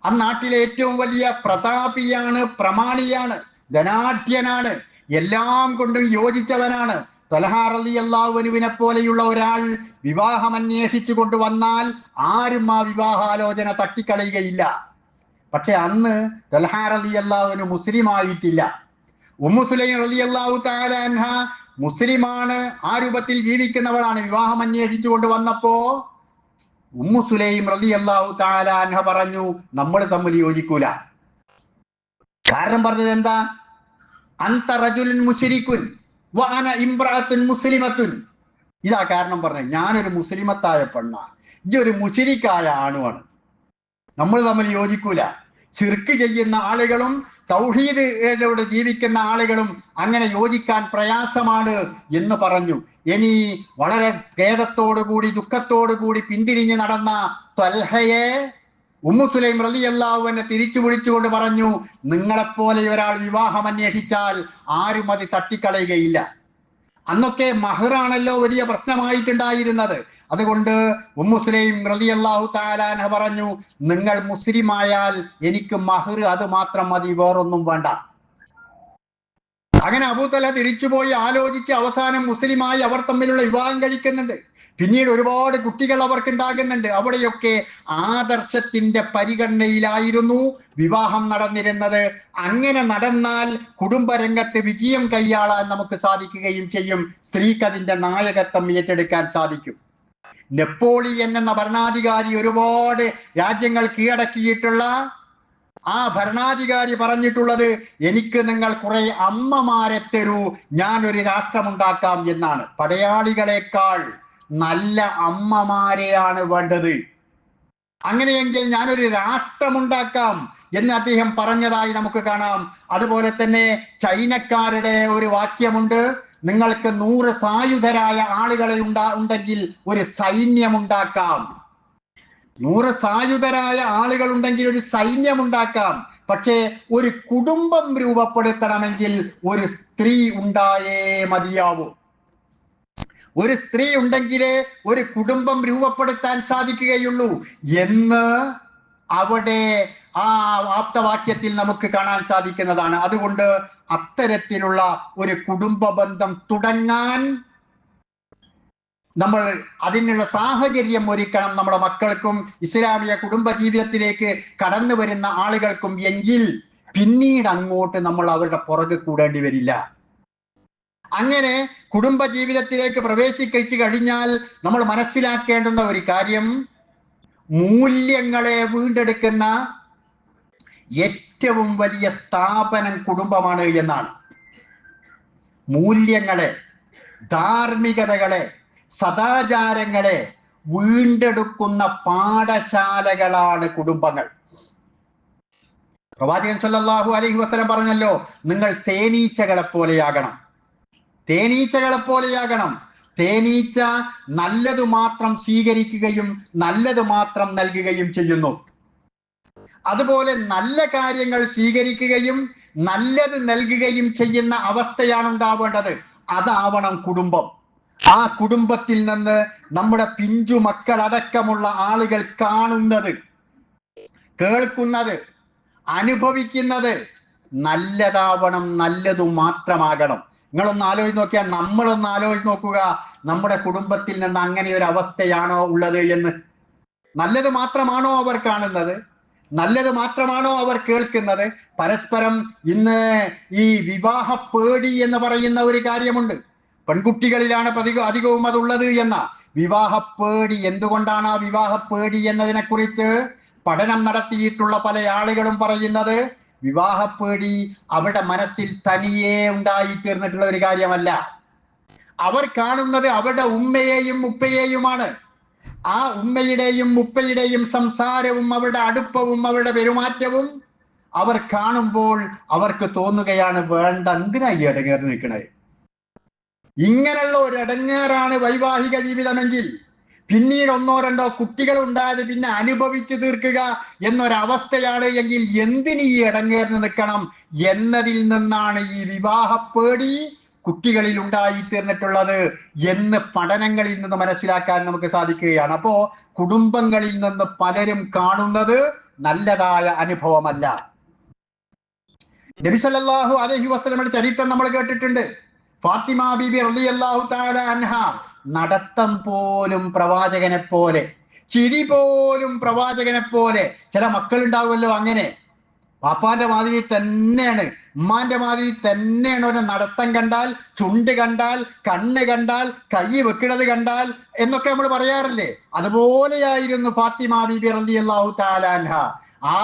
ആ നാട്ടിലെ ഏറ്റവും വലിയ പ്രതാപിയാണ്, പ്രമാണിയാണ്, ധനാഢ്യനാണ്, എല്ലാം കൊണ്ടും യോജിച്ചവനാണ്. തൽഹ റളിയല്ലാഹു അൻഹുവിനെ പോലെയുള്ള ഒരാൾ വിവാഹം അന്വേഷിച്ചു കൊണ്ടുവന്നാൽ ആരും ആ വിവാഹാലോചന തട്ടിക്കളയുകയില്ല. പക്ഷെ അന്ന് തൽഹ റളിയല്ലാഹു അൻഹു മുസ്ലിം ആയിട്ടില്ല. ഉമ്മു സുലൈം റളിയല്ലാഹു തആല അൻഹ മുസ്ലിമാണ്, ആ രൂപത്തിൽ ജീവിക്കുന്നവളാണ്. വിവാഹം അന്വേഷിച്ചു കൊണ്ടുവന്നപ്പോ ഉമ്മു സുലൈം റളിയല്ലാഹു തആല അൻഹ പറഞ്ഞു, നമ്മൾ തമ്മിൽ യോജിക്കൂല. കാരണം പറഞ്ഞത് എന്താ? അൻത റജുലുൻ മുശ്രിക്കുൻ വ അന ഇംറഅത്തുൻ മുസ്ലിമത്തുൻ. ഇതാ കാരണം പറഞ്ഞത്. ഞാനൊരു മുസ്ലിമത്തായ പെണ്ണാണ്, ഇതൊരു മുശ്രിക്കായ ആണുമാണ്, നമ്മൾ തമ്മിൽ യോജിക്കൂല. ശിർക്ക് ചെയ്യുന്ന ആളുകളും തൗഹീദിലൂടെ ജീവിക്കുന്ന ആളുകളും അങ്ങനെ യോജിക്കാൻ പ്രയാസമാണ് എന്ന് പറഞ്ഞു. ഇനി വളരെ ഖേദത്തോടുകൂടി ദുഃഖത്തോടുകൂടി പിന്തിരിഞ്ഞ് നടന്ന ത്വൽഹയെ ഉമ്മു സുലൈം റളിയല്ലാഹു അൻഹ തിരിച്ചു വിളിച്ചുകൊണ്ട് പറഞ്ഞു, നിങ്ങളെപ്പോലെ ഒരാൾ വിവാഹം അന്വേഷിച്ചാൽ ആരും അത് തട്ടിക്കളയുകയില്ല. അന്നൊക്കെ മഹറാണല്ലോ വലിയ പ്രശ്നമായിട്ടുണ്ടായിരുന്നത്. അതുകൊണ്ട് ഉമ്മു സുലൈം റളിയല്ലാഹു തആല അൻഹ പറഞ്ഞു, നിങ്ങൾ മുസ്ലിമായാൽ എനിക്ക് മഹർ അത് മാത്രം മതി, വേറൊന്നും വേണ്ട. അങ്ങനെ അബൂതല തിരിച്ചുപോയി ആലോചിച്ച് അവസാനം മുസ്ലിമായി അവർ തമ്മിലുള്ള വിവാഹം കഴിക്കുന്നുണ്ട്. പിന്നീട് ഒരുപാട് കുട്ടികൾ അവർക്ക് ഉണ്ടാകുന്നുണ്ട്. അവിടെയൊക്കെ ആദർശത്തിന്റെ പരിഗണനയിലായിരുന്നു വിവാഹം നടന്നിരുന്നത്. അങ്ങനെ നടന്നാൽ കുടുംബരംഗത്ത് വിജയം കൈയാളാൻ നമുക്ക് സാധിക്കുകയും ചെയ്യും. സ്ത്രീക്ക് അതിന്റെ നായകത്വം ഏറ്റെടുക്കാൻ സാധിക്കും. നെപ്പോളിയൻ എന്ന ഭരണാധികാരി ഒരുപാട് രാജ്യങ്ങൾ കീഴടക്കിയിട്ടുള്ള ആ ഭരണാധികാരി പറഞ്ഞിട്ടുള്ളത്, എനിക്ക് നിങ്ങൾ കുറെ അമ്മമാരെ തരൂ, ഞാനൊരു രാഷ്ട്രമുണ്ടാക്കാം എന്നാണ്. പടയാളികളെക്കാൾ നല്ല അമ്മമാരെയാണ് വേണ്ടത്. അങ്ങനെയെങ്കിൽ ഞാനൊരു രാഷ്ട്രമുണ്ടാക്കാം എന്ന് അദ്ദേഹം പറഞ്ഞതായി നമുക്ക് കാണാം. അതുപോലെ തന്നെ ചൈനക്കാരുടെ ഒരു വാക്യമുണ്ട്, നിങ്ങൾക്ക് 100 സായുധരായ ആളുകളെ ഉണ്ടെങ്കിൽ ഒരു സൈന്യമുണ്ടാക്കാം. 100 സായുധരായ ആളുകൾ ഉണ്ടെങ്കിൽ ഒരു സൈന്യമുണ്ടാക്കാം. പക്ഷേ ഒരു കുടുംബം രൂപപ്പെടുത്തണമെങ്കിൽ ഒരു സ്ത്രീ ഉണ്ടായേ മതിയാവൂ. ഒരു സ്ത്രീ ഉണ്ടെങ്കിലേ ഒരു കുടുംബം രൂപപ്പെടുത്താൻ സാധിക്കുകയുള്ളൂ എന്ന് അവിടെ ആ ആപ്തവാക്യത്തിൽ നമുക്ക് കാണാൻ സാധിക്കുന്നതാണ്. അതുകൊണ്ട് അത്തരത്തിലുള്ള ഒരു കുടുംബ ബന്ധം തുടങ്ങാൻ നമ്മൾ അതിനുള്ള സാഹചര്യം ഒരുക്കണം, നമ്മുടെ മക്കൾക്കും ഇസ്ലാമിക കുടുംബ ജീവിതത്തിലേക്ക് കടന്നു വരുന്ന ആളുകൾക്കും. എങ്കിൽ പിന്നീട് അങ്ങോട്ട് നമ്മൾ അവരുടെ പുറകെ കൂടേണ്ടി വരില്ല. അങ്ങനെ കുടുംബ ജീവിതത്തിലേക്ക് പ്രവേശിച്ചു കഴിഞ്ഞാൽ നമ്മൾ മനസ്സിലാക്കേണ്ടുന്ന ഒരു കാര്യം, മൂല്യങ്ങളെ വീണ്ടെടുക്കുന്ന ഏറ്റവും വലിയ സ്ഥാപനം കുടുംബമാണ് എന്നാണ്. മൂല്യങ്ങളെ, ധാർമ്മികതകളെ, സദാചാരങ്ങളെ വീണ്ടെടുക്കുന്ന പാഠശാലകളാണ് കുടുംബങ്ങൾ. പ്രവാചകൻ സല്ലല്ലാഹു അലൈഹി വസല്ലം പറഞ്ഞല്ലോ, നിങ്ങൾ തേനീച്ചകളെ പോലെയാകണം. തേനീച്ചകളെ പോലെയാകണം. തേനീച്ച നല്ലത് മാത്രം സ്വീകരിക്കുകയും നല്ലത് മാത്രം നൽകുകയും ചെയ്യുന്നു. അതുപോലെ നല്ല കാര്യങ്ങൾ സ്വീകരിക്കുകയും നല്ലത് നൽകുകയും ചെയ്യുന്ന അവസ്ഥയാണ് ഉണ്ടാവേണ്ടത്. അതാവണം കുടുംബം. ആ കുടുംബത്തിൽ നിന്ന് നമ്മുടെ പിഞ്ചു മക്കളടക്കമുള്ള ആളുകൾ കാണുന്നത്, കേൾക്കുന്നത്, അനുഭവിക്കുന്നത് നല്ലതാവണം, നല്ലതു മാത്രമാകണം. നിങ്ങളൊന്ന് ആലോചിച്ച് നോക്കിയാൽ, നമ്മളൊന്ന് ആലോചിച്ച് നോക്കുക, നമ്മുടെ കുടുംബത്തിൽ നിന്ന് അങ്ങനെ ഒരു അവസ്ഥയാണോ ഉള്ളത് എന്ന്. നല്ലത് മാത്രമാണോ അവർ കാണുന്നത്? നല്ലത് മാത്രമാണോ അവർ കേൾക്കുന്നത്? പരസ്പരം ഇന്ന് ഈ വിവാഹ പേടി എന്ന് പറയുന്ന ഒരു കാര്യമുണ്ട്. പെൺകുട്ടികളിലാണ് അധികവും അതുള്ളത് എന്ന വിവാഹ പേടി. എന്തുകൊണ്ടാണ് ആ വിവാഹ പേടി എന്നതിനെ കുറിച്ച് പഠനം നടത്തിയിട്ടുള്ള പല ആളുകളും പറയുന്നത്, വിവാഹപ്പേടി അവരുടെ മനസ്സിൽ തനിയെ ഉണ്ടായിത്തീർന്നിട്ടുള്ള ഒരു കാര്യമല്ല. അവർ കാണുന്നത് അവരുടെ ഉമ്മയെയും ഉപ്പയെയുമാണ്. ആ ഉമ്മയുടെയും ഉപ്പയുടെയും സംസാരവും അവരുടെ അടുപ്പവും അവരുടെ പെരുമാറ്റവും അവർ കാണുമ്പോൾ അവർക്ക് തോന്നുകയാണ്, വേണ്ട, എന്തിനാ ഈ ഇടങ്ങേറ് നിൽക്കണേ? ഇങ്ങനെയുള്ള ഒരു ഇടങ്ങേറാണ് വൈവാഹിക ജീവിതമെങ്കിൽ പിന്നീട് ഒന്നോ രണ്ടോ കുട്ടികൾ ഉണ്ടായത് പിന്നെ അനുഭവിച്ചു തീർക്കുക എന്നൊരവസ്ഥയാണ് എങ്കിൽ എന്തിന് ഈ ഇടങ്ങേറിന് നിൽക്കണം എന്നതിൽ നിന്നാണ് ഈ വിവാഹപ്പേടി കുട്ടികളിൽ ഉണ്ടായിത്തീർന്നിട്ടുള്ളത് എന്ന് പഠനങ്ങളിൽ നിന്ന് മനസ്സിലാക്കാൻ നമുക്ക് സാധിക്കുകയാണ്. അപ്പോ കുടുംബങ്ങളിൽ നിന്ന് പലരും കാണുന്നത് നല്ലതായ അനുഭവമല്ല. നബി സല്ലല്ലാഹു അലൈഹി വസല്ലമയുടെ ചരിത്രം നമ്മൾ കേട്ടിട്ടുണ്ട്. ഫാത്തിമ ബീബി റളിയല്ലാഹു തആല അൻഹ നടത്തം പോലും പ്രവാചകനെ പോലെ, ചിരി പോലും പ്രവാചകനെ പോലെ. ചില മക്കൾ ഉണ്ടാവുമല്ലോ അങ്ങനെ, പാപ്പാന്റെ മാതിരി തന്നെയാണ്, ഉമ്മാന്റെ മാതിരി തന്നെയാണ്. ഒരു നടത്തം കണ്ടാൽ, ചുണ്ട് കണ്ടാൽ, കണ്ണ് കണ്ടാൽ, കൈ വെക്കുന്നത് കണ്ടാൽ എന്നൊക്കെ നമ്മൾ പറയാറില്ലേ? അതുപോലെയായിരുന്നു ഫാത്തിമ ബീബി റളിയല്ലാഹു തആല അൻഹ. ആ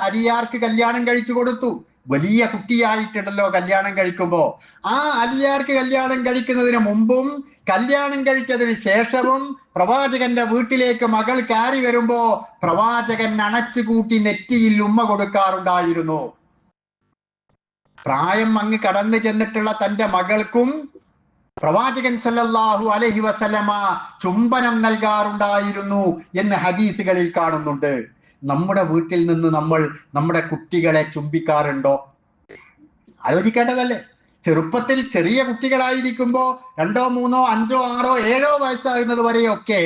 അലിയാർക്ക് കല്യാണം കഴിച്ചു കൊടുത്തു. വലിയ കുട്ടിയായിട്ടുണ്ടല്ലോ കല്യാണം കഴിക്കുമ്പോ. ആ അലിയാർക്ക് കല്യാണം കഴിക്കുന്നതിന് മുമ്പും കല്യാണം കഴിച്ചതിന് ശേഷവും പ്രവാചകന്റെ വീട്ടിലേക്ക് മകൾ കയറി വരുമ്പോ പ്രവാചകൻ അണച്ചുകൂട്ടി നെറ്റിയിൽ ഉമ്മ കൊടുക്കാറുണ്ടായിരുന്നു. പ്രായം അങ്ങ് കടന്നു ചെന്നിട്ടുള്ള തന്റെ മകൾക്കും പ്രവാചകൻ സല്ലല്ലാഹു അലൈഹി വസല്ലമ ചുംബനം നൽകാറുണ്ടായിരുന്നു എന്ന് ഹദീസുകളിൽ കാണുന്നുണ്ട്. നമ്മുടെ വീട്ടിൽ നിന്ന് നമ്മൾ നമ്മുടെ കുട്ടികളെ ചുംബിക്കാറുണ്ടോ? ആലോചിക്കേണ്ടതല്ലേ? ചെറുപ്പത്തിൽ ചെറിയ കുട്ടികളായിരിക്കുമ്പോ 2, 3, 5, 6, 7 വയസ്സാകുന്നത് വരെയൊക്കെ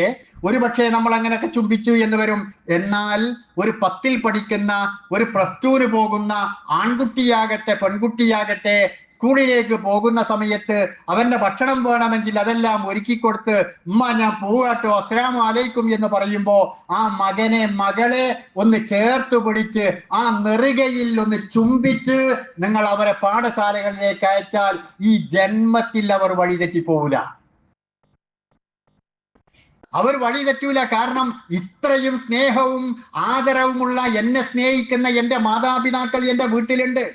ഒരുപക്ഷെ നമ്മൾ അങ്ങനെയൊക്കെ ചുംബിച്ചു എന്ന് വരും. എന്നാൽ ഒരു 10ൽ പഠിക്കുന്ന, ഒരു +2 പോകുന്ന ആൺകുട്ടിയാകട്ടെ പെൺകുട്ടിയാകട്ടെ സ്കൂളിലേക്ക് പോകുന്ന സമയത്ത് അവന്റെ ഭക്ഷണം വേണമെങ്കിൽ അതെല്ലാം ഒരുക്കി കൊടുത്ത്, ഉമ്മ ഞാൻ പോവാട്ടോ, അസ്സലാമു അലൈക്കും എന്ന് പറയുമ്പോ ആ മകനെ മകളെ ഒന്ന് ചേർത്ത് പിടിച്ച് ആ നെറുകയിൽ ഒന്ന് ചുംബിച്ച് നിങ്ങൾ അവരെ പാഠശാലകളിലേക്ക് അയച്ചാൽ ഈ ജന്മത്തിൽ അവർ വഴിതെറ്റിപ്പോവില്ല. അവർ വഴി തെറ്റൂല. കാരണം ഇത്രയും സ്നേഹവും ആദരവുമുള്ള, എന്നെ സ്നേഹിക്കുന്ന എന്റെ മാതാപിതാക്കൾ എന്റെ വീട്ടിലുണ്ട്.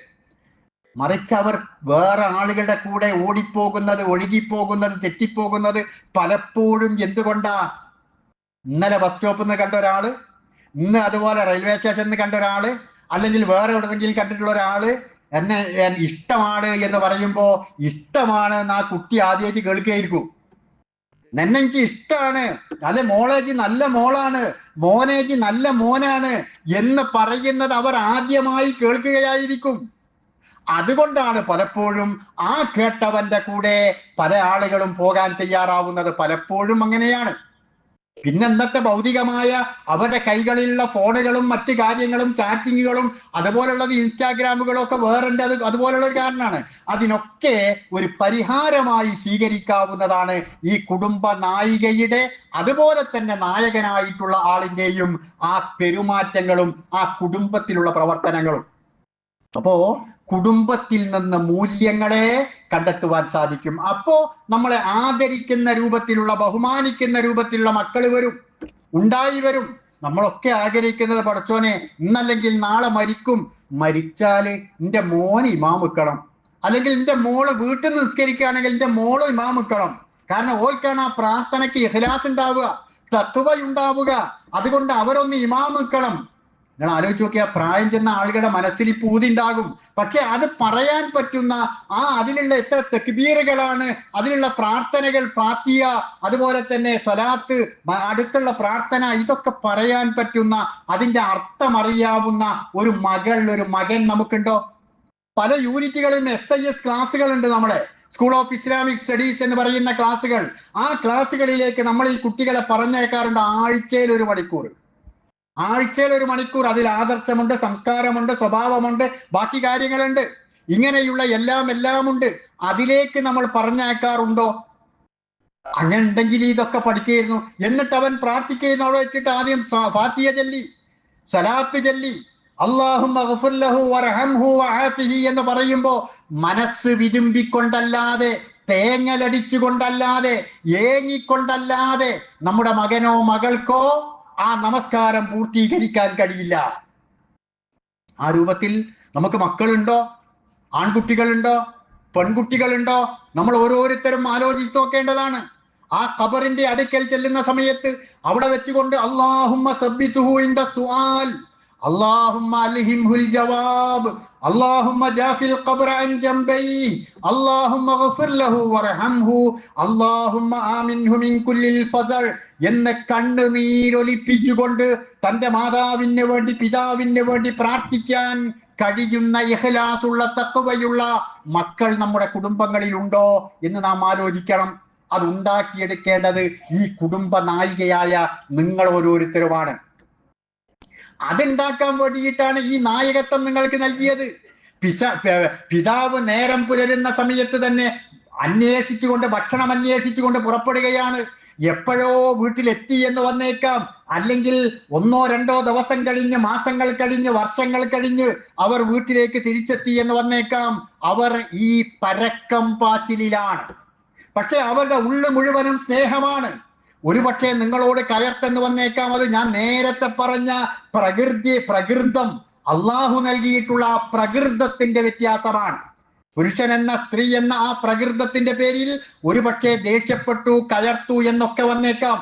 മറിച്ച് അവർ വേറെ ആളുകളുടെ കൂടെ ഓടിപ്പോകുന്നത്, ഒഴുകിപ്പോകുന്നത്, തെറ്റിപ്പോകുന്നത് പലപ്പോഴും എന്തുകൊണ്ടാ? ഇന്നലെ ബസ് സ്റ്റോപ്പിൽ നിന്ന് കണ്ട ഒരാള്, ഇന്ന് അതുപോലെ റെയിൽവേ സ്റ്റേഷനിൽ നിന്ന് കണ്ട ഒരാള്, അല്ലെങ്കിൽ വേറെ എവിടെയെങ്കിലും കണ്ടിട്ടുള്ള ഒരാള് എന്നെ ഇഷ്ടമാണ് എന്ന് പറയുമ്പോ ഇഷ്ടമാണ് എന്ന് ആ കുട്ടി ആദ്യമായിട്ട് കേൾക്കുകയായിരിക്കും. എന്നെനിക്ക് ഇഷ്ടമാണ്, അല്ലെ മോളേജി നല്ല മോളാണ്, മോനേജി നല്ല മോനാണ് എന്ന് പറയുന്നത് അവർ ആദ്യമായി കേൾക്കുകയായിരിക്കും. അതുകൊണ്ടാണ് പലപ്പോഴും ആ കേട്ടവന്റെ കൂടെ പല ആളുകളും പോകാൻ തയ്യാറാവുന്നത്. പലപ്പോഴും അങ്ങനെയാണ്. പിന്നെ ഇന്നത്തെ ഭൗതികമായ അവരുടെ കൈകളിലുള്ള ഫോണുകളും മറ്റു കാര്യങ്ങളും ചാറ്റിങ്ങുകളും അതുപോലുള്ളത് ഇൻസ്റ്റാഗ്രാമുകളും ഒക്കെ വേറുണ്ട്. അതുപോലുള്ള ഒരു കാരണമാണ്. അതിനൊക്കെ ഒരു പരിഹാരമായി സ്വീകരിക്കാവുന്നതാണ് ഈ കുടുംബ നായികയുടെ, അതുപോലെ തന്നെ നായകനായിട്ടുള്ള ആളിന്റെയും ആ പെരുമാറ്റങ്ങളും ആ കുടുംബത്തിലുള്ള പ്രവർത്തനങ്ങളും. അപ്പോ കുടുംബത്തിൽ നിന്ന് മൂല്യങ്ങളെ കണ്ടെത്തുവാൻ സാധിക്കും. അപ്പോ നമ്മളെ ആദരിക്കുന്ന രൂപത്തിലുള്ള, ബഹുമാനിക്കുന്ന രൂപത്തിലുള്ള മക്കൾ വരും, ഉണ്ടായി വരും. നമ്മളൊക്കെ ആഗ്രഹിക്കുന്നത് പടച്ചോനെ ഇന്നല്ലെങ്കിൽ നാളെ മരിക്കും, മരിച്ചാല് എന്റെ മോന് ഇമാം വെക്കണം, അല്ലെങ്കിൽ എന്റെ മോള് വീട്ടിൽ നിന്ന് നിസ്കരിക്കുകയാണെങ്കിൽ എന്റെ മോള് ഇമാം വെക്കണം. കാരണം ഓൽക്കാണ് ആ പ്രാർത്ഥനയ്ക്ക് ഇഖ്ലാസ് ഉണ്ടാവുക, തഖ്വ ഉണ്ടാവുക. അതുകൊണ്ട് അവരൊന്ന് ഇമാം വെക്കണം. നിങ്ങൾ ആലോചിച്ച് നോക്കിയാൽ പ്രായം ചെന്ന ആളുകളുടെ മനസ്സിൽ ഈ പൂതി ഉണ്ടാകും. പക്ഷെ അത് പറയാൻ പറ്റുന്ന അതിലുള്ള എത്ര തക്ബീറുകളാണ്, അതിലുള്ള പ്രാർത്ഥനകൾ, ഫാത്തിഹ, അതുപോലെ തന്നെ സ്വലാത്ത്, അടുത്തുള്ള പ്രാർത്ഥന, ഇതൊക്കെ പറയാൻ പറ്റുന്ന, അതിന്റെ അർത്ഥം അറിയാവുന്ന ഒരു മകൻ നമുക്കുണ്ടോ? പല യൂണിറ്റുകളും SIS ക്ലാസ്സുകളുണ്ട്, നമ്മളെ സ്കൂൾ ഓഫ് ഇസ്ലാമിക് സ്റ്റഡീസ് എന്ന് പറയുന്ന ക്ലാസ്സുകൾ. ആ ക്ലാസ്സുകളിലേക്ക് നമ്മൾ ഈ കുട്ടികളെ പറഞ്ഞേക്കാറുണ്ട് ആഴ്ചയിൽ 1 മണിക്കൂർ. ആഴ്ചയിൽ 1 മണിക്കൂർ. അതിൽ ആദർശമുണ്ട്, സംസ്കാരമുണ്ട്, സ്വഭാവമുണ്ട്, ബാക്കി കാര്യങ്ങളുണ്ട്. ഇങ്ങനെയുള്ള എല്ലാം ഉണ്ട്. അതിലേക്ക് നമ്മൾ പറഞ്ഞയക്കാറുണ്ടോ? അങ്ങനെ ഉണ്ടെങ്കിൽ ഇതൊക്കെ പഠിക്കുകയായിരുന്നു. എന്നിട്ട് അവൻ പ്രാർത്ഥിക്കുന്ന അവിടെ വെച്ചിട്ട് ആദ്യം ഫാത്തിഹ ചൊല്ലി, സലാത്ത് ചൊല്ലി, അല്ലാഹുമ്മ ഗ്ഫിർ ലഹു വർഹംഹു വആഫിഹി എന്ന് പറയുമ്പോ മനസ്സ് വിതുമ്പിക്കൊണ്ടല്ലാതെ, തേങ്ങലടിച്ചുകൊണ്ടല്ലാതെ, ഏങ്ങിക്കൊണ്ടല്ലാതെ നമ്മുടെ മകനോ മകൾക്കോ ആ നമസ്കാരം പൂർത്തീകരിക്കാൻ കഴിയില്ല. ആ രൂപത്തിൽ നമുക്ക് മക്കളുണ്ടോ? ആൺകുട്ടികളുണ്ടോ? പെൺകുട്ടികളുണ്ടോ? നമ്മൾ ഓരോരുത്തരും ആലോചിച്ച് നോക്കേണ്ടതാണ്. ആ ഖബറിന്റെ അടുക്കൽ ചെല്ലുന്ന സമയത്ത് അവിടെ വെച്ചുകൊണ്ട് അല്ലാഹുമ്മ സബ്ബിതുഹു ഇൻദ സുആൽ, അല്ലാഹുമ്മ അൽഹിംഹുൽ ജവാബ്, അല്ലാഹുമ്മ ജാഫിൽ ഖബ്റ അൻ ജംബൈഹി, അല്ലാഹുമ്മ ഗ്ഫിർ ലഹു വർഹംഹു, അല്ലാഹുമ്മ ആമിൻഹു മിൻ കുല്ലിൽ ഫസൽ എന്ന് കണ്ണുനീരൊലിപ്പിച്ചുകൊണ്ട് തന്റെ മാതാവിന് വേണ്ടി, പിതാവിന് വേണ്ടി പ്രാർത്ഥിക്കാൻ കഴിയുന്ന ഇഖ്ലാസുള്ള, തഖ്വയുള്ള മക്കൾ നമ്മുടെ കുടുംബങ്ങളിൽ ഉണ്ടോ എന്ന് നാം ആലോചിക്കണം. അത് ഉണ്ടാക്കിയെടുക്കേണ്ടത് ഈ കുടുംബ നായികയായ നിങ്ങൾ ഓരോരുത്തരുമാണ്. അതുണ്ടാക്കാൻ വേണ്ടിയിട്ടാണ് ഈ നായകത്വം നിങ്ങൾക്ക് നൽകിയത്. പിതാവ് നേരം പുലരുന്ന സമയത്ത് തന്നെ അന്വേഷിച്ചുകൊണ്ട്, ഭക്ഷണം അന്വേഷിച്ചുകൊണ്ട് പുറപ്പെടുകയാണ്. എപ്പോഴോ വീട്ടിലെത്തി എന്ന് വന്നേക്കാം, അല്ലെങ്കിൽ 1-2 ദിവസം കഴിഞ്ഞ്, മാസങ്ങൾ കഴിഞ്ഞ്, വർഷങ്ങൾ കഴിഞ്ഞ് അവർ വീട്ടിലേക്ക് തിരിച്ചെത്തി എന്ന് വന്നേക്കാം. അവർ ഈ പരക്കം പാച്ചിലാണ്. പക്ഷെ അവരുടെ ഉള്ളു മുഴുവനും സ്നേഹമാണ്. ഒരുപക്ഷെ നിങ്ങളോട് കയർത്തെന്ന് വന്നേക്കാം. അത് ഞാൻ നേരത്തെ പറഞ്ഞ പ്രകൃതം, അള്ളാഹു നൽകിയിട്ടുള്ള ആ പ്രകൃതത്തിന്റെ വ്യത്യാസമാണ്. പുരുഷൻ എന്ന, സ്ത്രീ എന്ന ആ പ്രകൃതത്തിന്റെ പേരിൽ ഒരുപക്ഷെ ദേഷ്യപ്പെട്ടു, കയർത്തു എന്നൊക്കെ വന്നേക്കാം.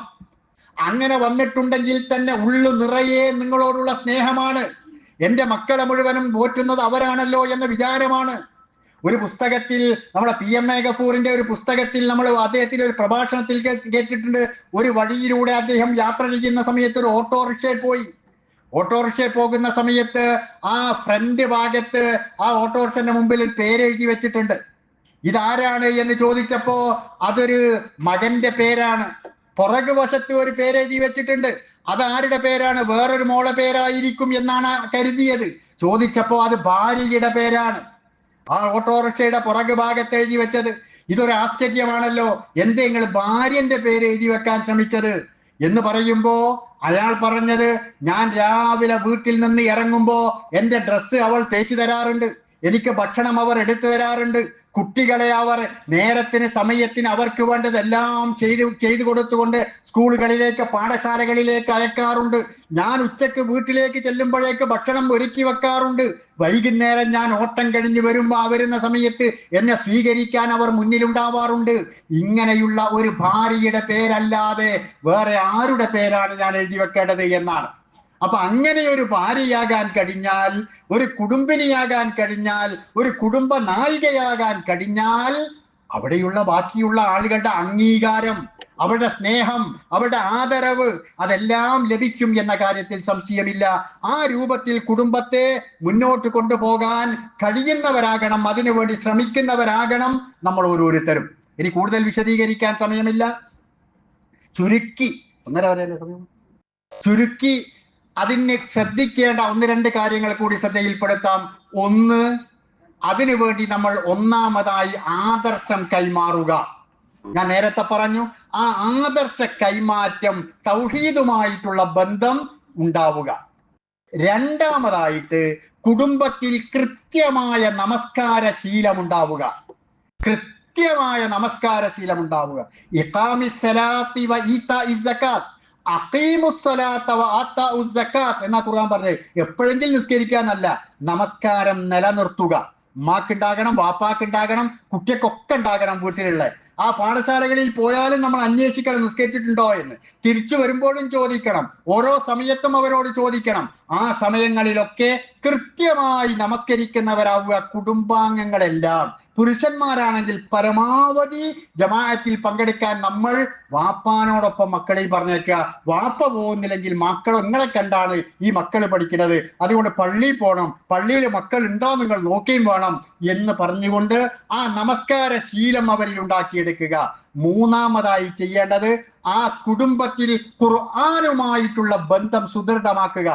അങ്ങനെ വന്നിട്ടുണ്ടെങ്കിൽ തന്നെ ഉള്ളു നിറയെ നിങ്ങളോടുള്ള സ്നേഹമാണ്. എന്റെ മക്കളെ മുഴുവനും പോറ്റുന്നത് അവരാണല്ലോ എന്ന വിചാരമാണ്. ഒരു പുസ്തകത്തിൽ, നമ്മുടെ PMA ഗഫൂറിന്റെ ഒരു പുസ്തകത്തിൽ നമ്മൾ അദ്ദേഹത്തിന്റെ ഒരു പ്രഭാഷണത്തിൽ കേട്ടിട്ടുണ്ട്. ഒരു വഴിയിലൂടെ അദ്ദേഹം യാത്ര ചെയ്യുന്ന സമയത്ത് ഒരു ഓട്ടോറിക്ഷയിൽ പോയി. ഓട്ടോറിക്ഷയിൽ പോകുന്ന സമയത്ത് ആ ഫ്രണ്ട് ഭാഗത്ത് ആ ഓട്ടോറിക്ഷന്റെ മുമ്പിൽ ഒരു പേരെഴുതി വെച്ചിട്ടുണ്ട്. ഇതാരാണ് എന്ന് ചോദിച്ചപ്പോ അതൊരു മകന്റെ പേരാണ്. പുറകു വശത്ത് ഒരു പേരെഴുതി വെച്ചിട്ടുണ്ട്. അതാരുടെ പേരാണ്? വേറൊരു മോളെ പേരായിരിക്കും എന്നാണ് കരുതിയത്. ചോദിച്ചപ്പോ അത് ഭാര്യയുടെ പേരാണ്. ആ ഓട്ടോറിക്ഷയുടെ പുറകു ഭാഗത്ത് എഴുതി വെച്ചത്. ഇതൊരു ആശ്ചര്യമാണല്ലോ. എന്തേ നിങ്ങൾ ഭാര്യന്റെ പേര് എഴുതി വെക്കാൻ ശ്രമിച്ചത് എന്ന് പറയുമ്പോ അയാൾ പറഞ്ഞത്, ഞാൻ രാവിലെ വീട്ടിൽ നിന്ന് ഇറങ്ങുമ്പോ എന്റെ ഡ്രസ്സ് അവൾ തേച്ചു തരാറുണ്ട്, എനിക്ക് ഭക്ഷണം അവർ എടുത്തു തരാറുണ്ട്, കുട്ടികളെ അവർ നേരത്തിന്, സമയത്തിന് അവർക്ക് വേണ്ടതെല്ലാം ചെയ്തു കൊടുത്തുകൊണ്ട് സ്കൂളുകളിലേക്ക്, പാഠശാലകളിലേക്ക് അയക്കാറുണ്ട്. ഞാൻ ഉച്ചക്ക് വീട്ടിലേക്ക് ചെല്ലുമ്പോഴേക്ക് ഭക്ഷണം ഒരുക്കി വെക്കാറുണ്ട്. വൈകുന്നേരം ഞാൻ ഓട്ടം കഴിഞ്ഞ് വരുന്ന സമയത്ത് എന്നെ സ്വീകരിക്കാൻ അവർ മുന്നിലുണ്ടാവാറുണ്ട്. ഇങ്ങനെയുള്ള ഒരു ഭാര്യയുടെ പേരല്ലാതെ വേറെ ആരുടെ പേരാണ് ഞാൻ എഴുതി വെക്കേണ്ടത് എന്നാണ്. അപ്പൊ അങ്ങനെ ഒരു ഭാര്യയാകാൻ കഴിഞ്ഞാൽ, ഒരു കുടുംബിനിയാകാൻ കഴിഞ്ഞാൽ, ഒരു കുടുംബ നായികയാകാൻ കഴിഞ്ഞാൽ അവിടെയുള്ള ബാക്കിയുള്ള ആളുകളുടെ അംഗീകാരം, അവരുടെ സ്നേഹം, അവരുടെ ആദരവ്, അതെല്ലാം ലഭിക്കും എന്ന കാര്യത്തിൽ സംശയമില്ല. ആ രൂപത്തിൽ കുടുംബത്തെ മുന്നോട്ട് കൊണ്ടുപോകാൻ കഴിയുന്നവരാകണം, അതിനുവേണ്ടി ശ്രമിക്കുന്നവരാകണം നമ്മൾ ഓരോരുത്തരും. ഇനി കൂടുതൽ വിശദീകരിക്കാൻ സമയമില്ല. ചുരുക്കി 1.5 വരെയല്ലേ സമയം, ചുരുക്കി അതിന് ശ്രദ്ധിക്കേണ്ട 1-2 കാര്യങ്ങൾ കൂടി ശ്രദ്ധയിൽപ്പെടുത്താം. ഒന്ന്, അതിനുവേണ്ടി നമ്മൾ ഒന്നാമതായി ആദർശം കൈമാറുക. ഞാൻ നേരത്തെ പറഞ്ഞു, ആ ആദർശ കൈമാറ്റം തൗഹീദുമായിട്ടുള്ള ബന്ധം ഉണ്ടാവുക. രണ്ടാമതായിട്ട് കുടുംബത്തിൽ കൃത്യമായ നമസ്കാര ശീലമുണ്ടാവുക. കൃത്യമായ നമസ്കാര ശീലമുണ്ടാവുക. ഇഖാമിസ്സലാത്തി വ ഈതാഇസ് സകാത്ത്, അഖീമുസ്സലാത്ത വ ആതാഉസ് സകാത്ത് എന്നാ ഖുർആൻ പറഞ്ഞത്. എപ്പോഴെങ്കിലും നിസ്കരിക്കാനല്ല, നമസ്കാരം നിലനിർത്തുക. ഉമ്മാക്കുണ്ടാകണം, വാപ്പാക്കുണ്ടാകണം, കുട്ടിയൊക്കെ ഉണ്ടാകണം. വീട്ടിലുള്ള ആ പാഠശാലകളിൽ പോയാലും നമ്മൾ അന്വേഷിക്കണം നിസ്കരിച്ചിട്ടുണ്ടോ എന്ന്. തിരിച്ചു വരുമ്പോഴും ചോദിക്കണം, ഓരോ സമയത്തും അവരോട് ചോദിക്കണം. ആ സമയങ്ങളിലൊക്കെ കൃത്യമായി നമസ്കരിക്കുന്നവരാവുക കുടുംബാംഗങ്ങളെല്ലാം. പുരുഷന്മാരാണെങ്കിൽ പരമാവധി ജമാഅത്തിൽ പങ്കെടുക്കാൻ നമ്മൾ വാപ്പാനോടൊപ്പം മക്കളെയും പറഞ്ഞേക്കുക. വാപ്പ പോകുന്നില്ലെങ്കിൽ മക്കൾ നിങ്ങളെ കണ്ടാണ് ഈ മക്കൾ പഠിക്കുന്നത്, അതുകൊണ്ട് പള്ളിയിൽ പോകണം, പള്ളിയിൽ മക്കൾ ഉണ്ടോ നിങ്ങൾ നോക്കുകയും വേണം എന്ന് പറഞ്ഞുകൊണ്ട് ആ നമസ്കാര ശീലം അവരിൽ ഉണ്ടാക്കിയെടുക്കുക. മൂന്നാമതായി ചെയ്യേണ്ടത് ആ കുടുംബത്തിൽ ഖുർആനുമായിട്ടുള്ള ബന്ധം സുദൃഢമാക്കുക.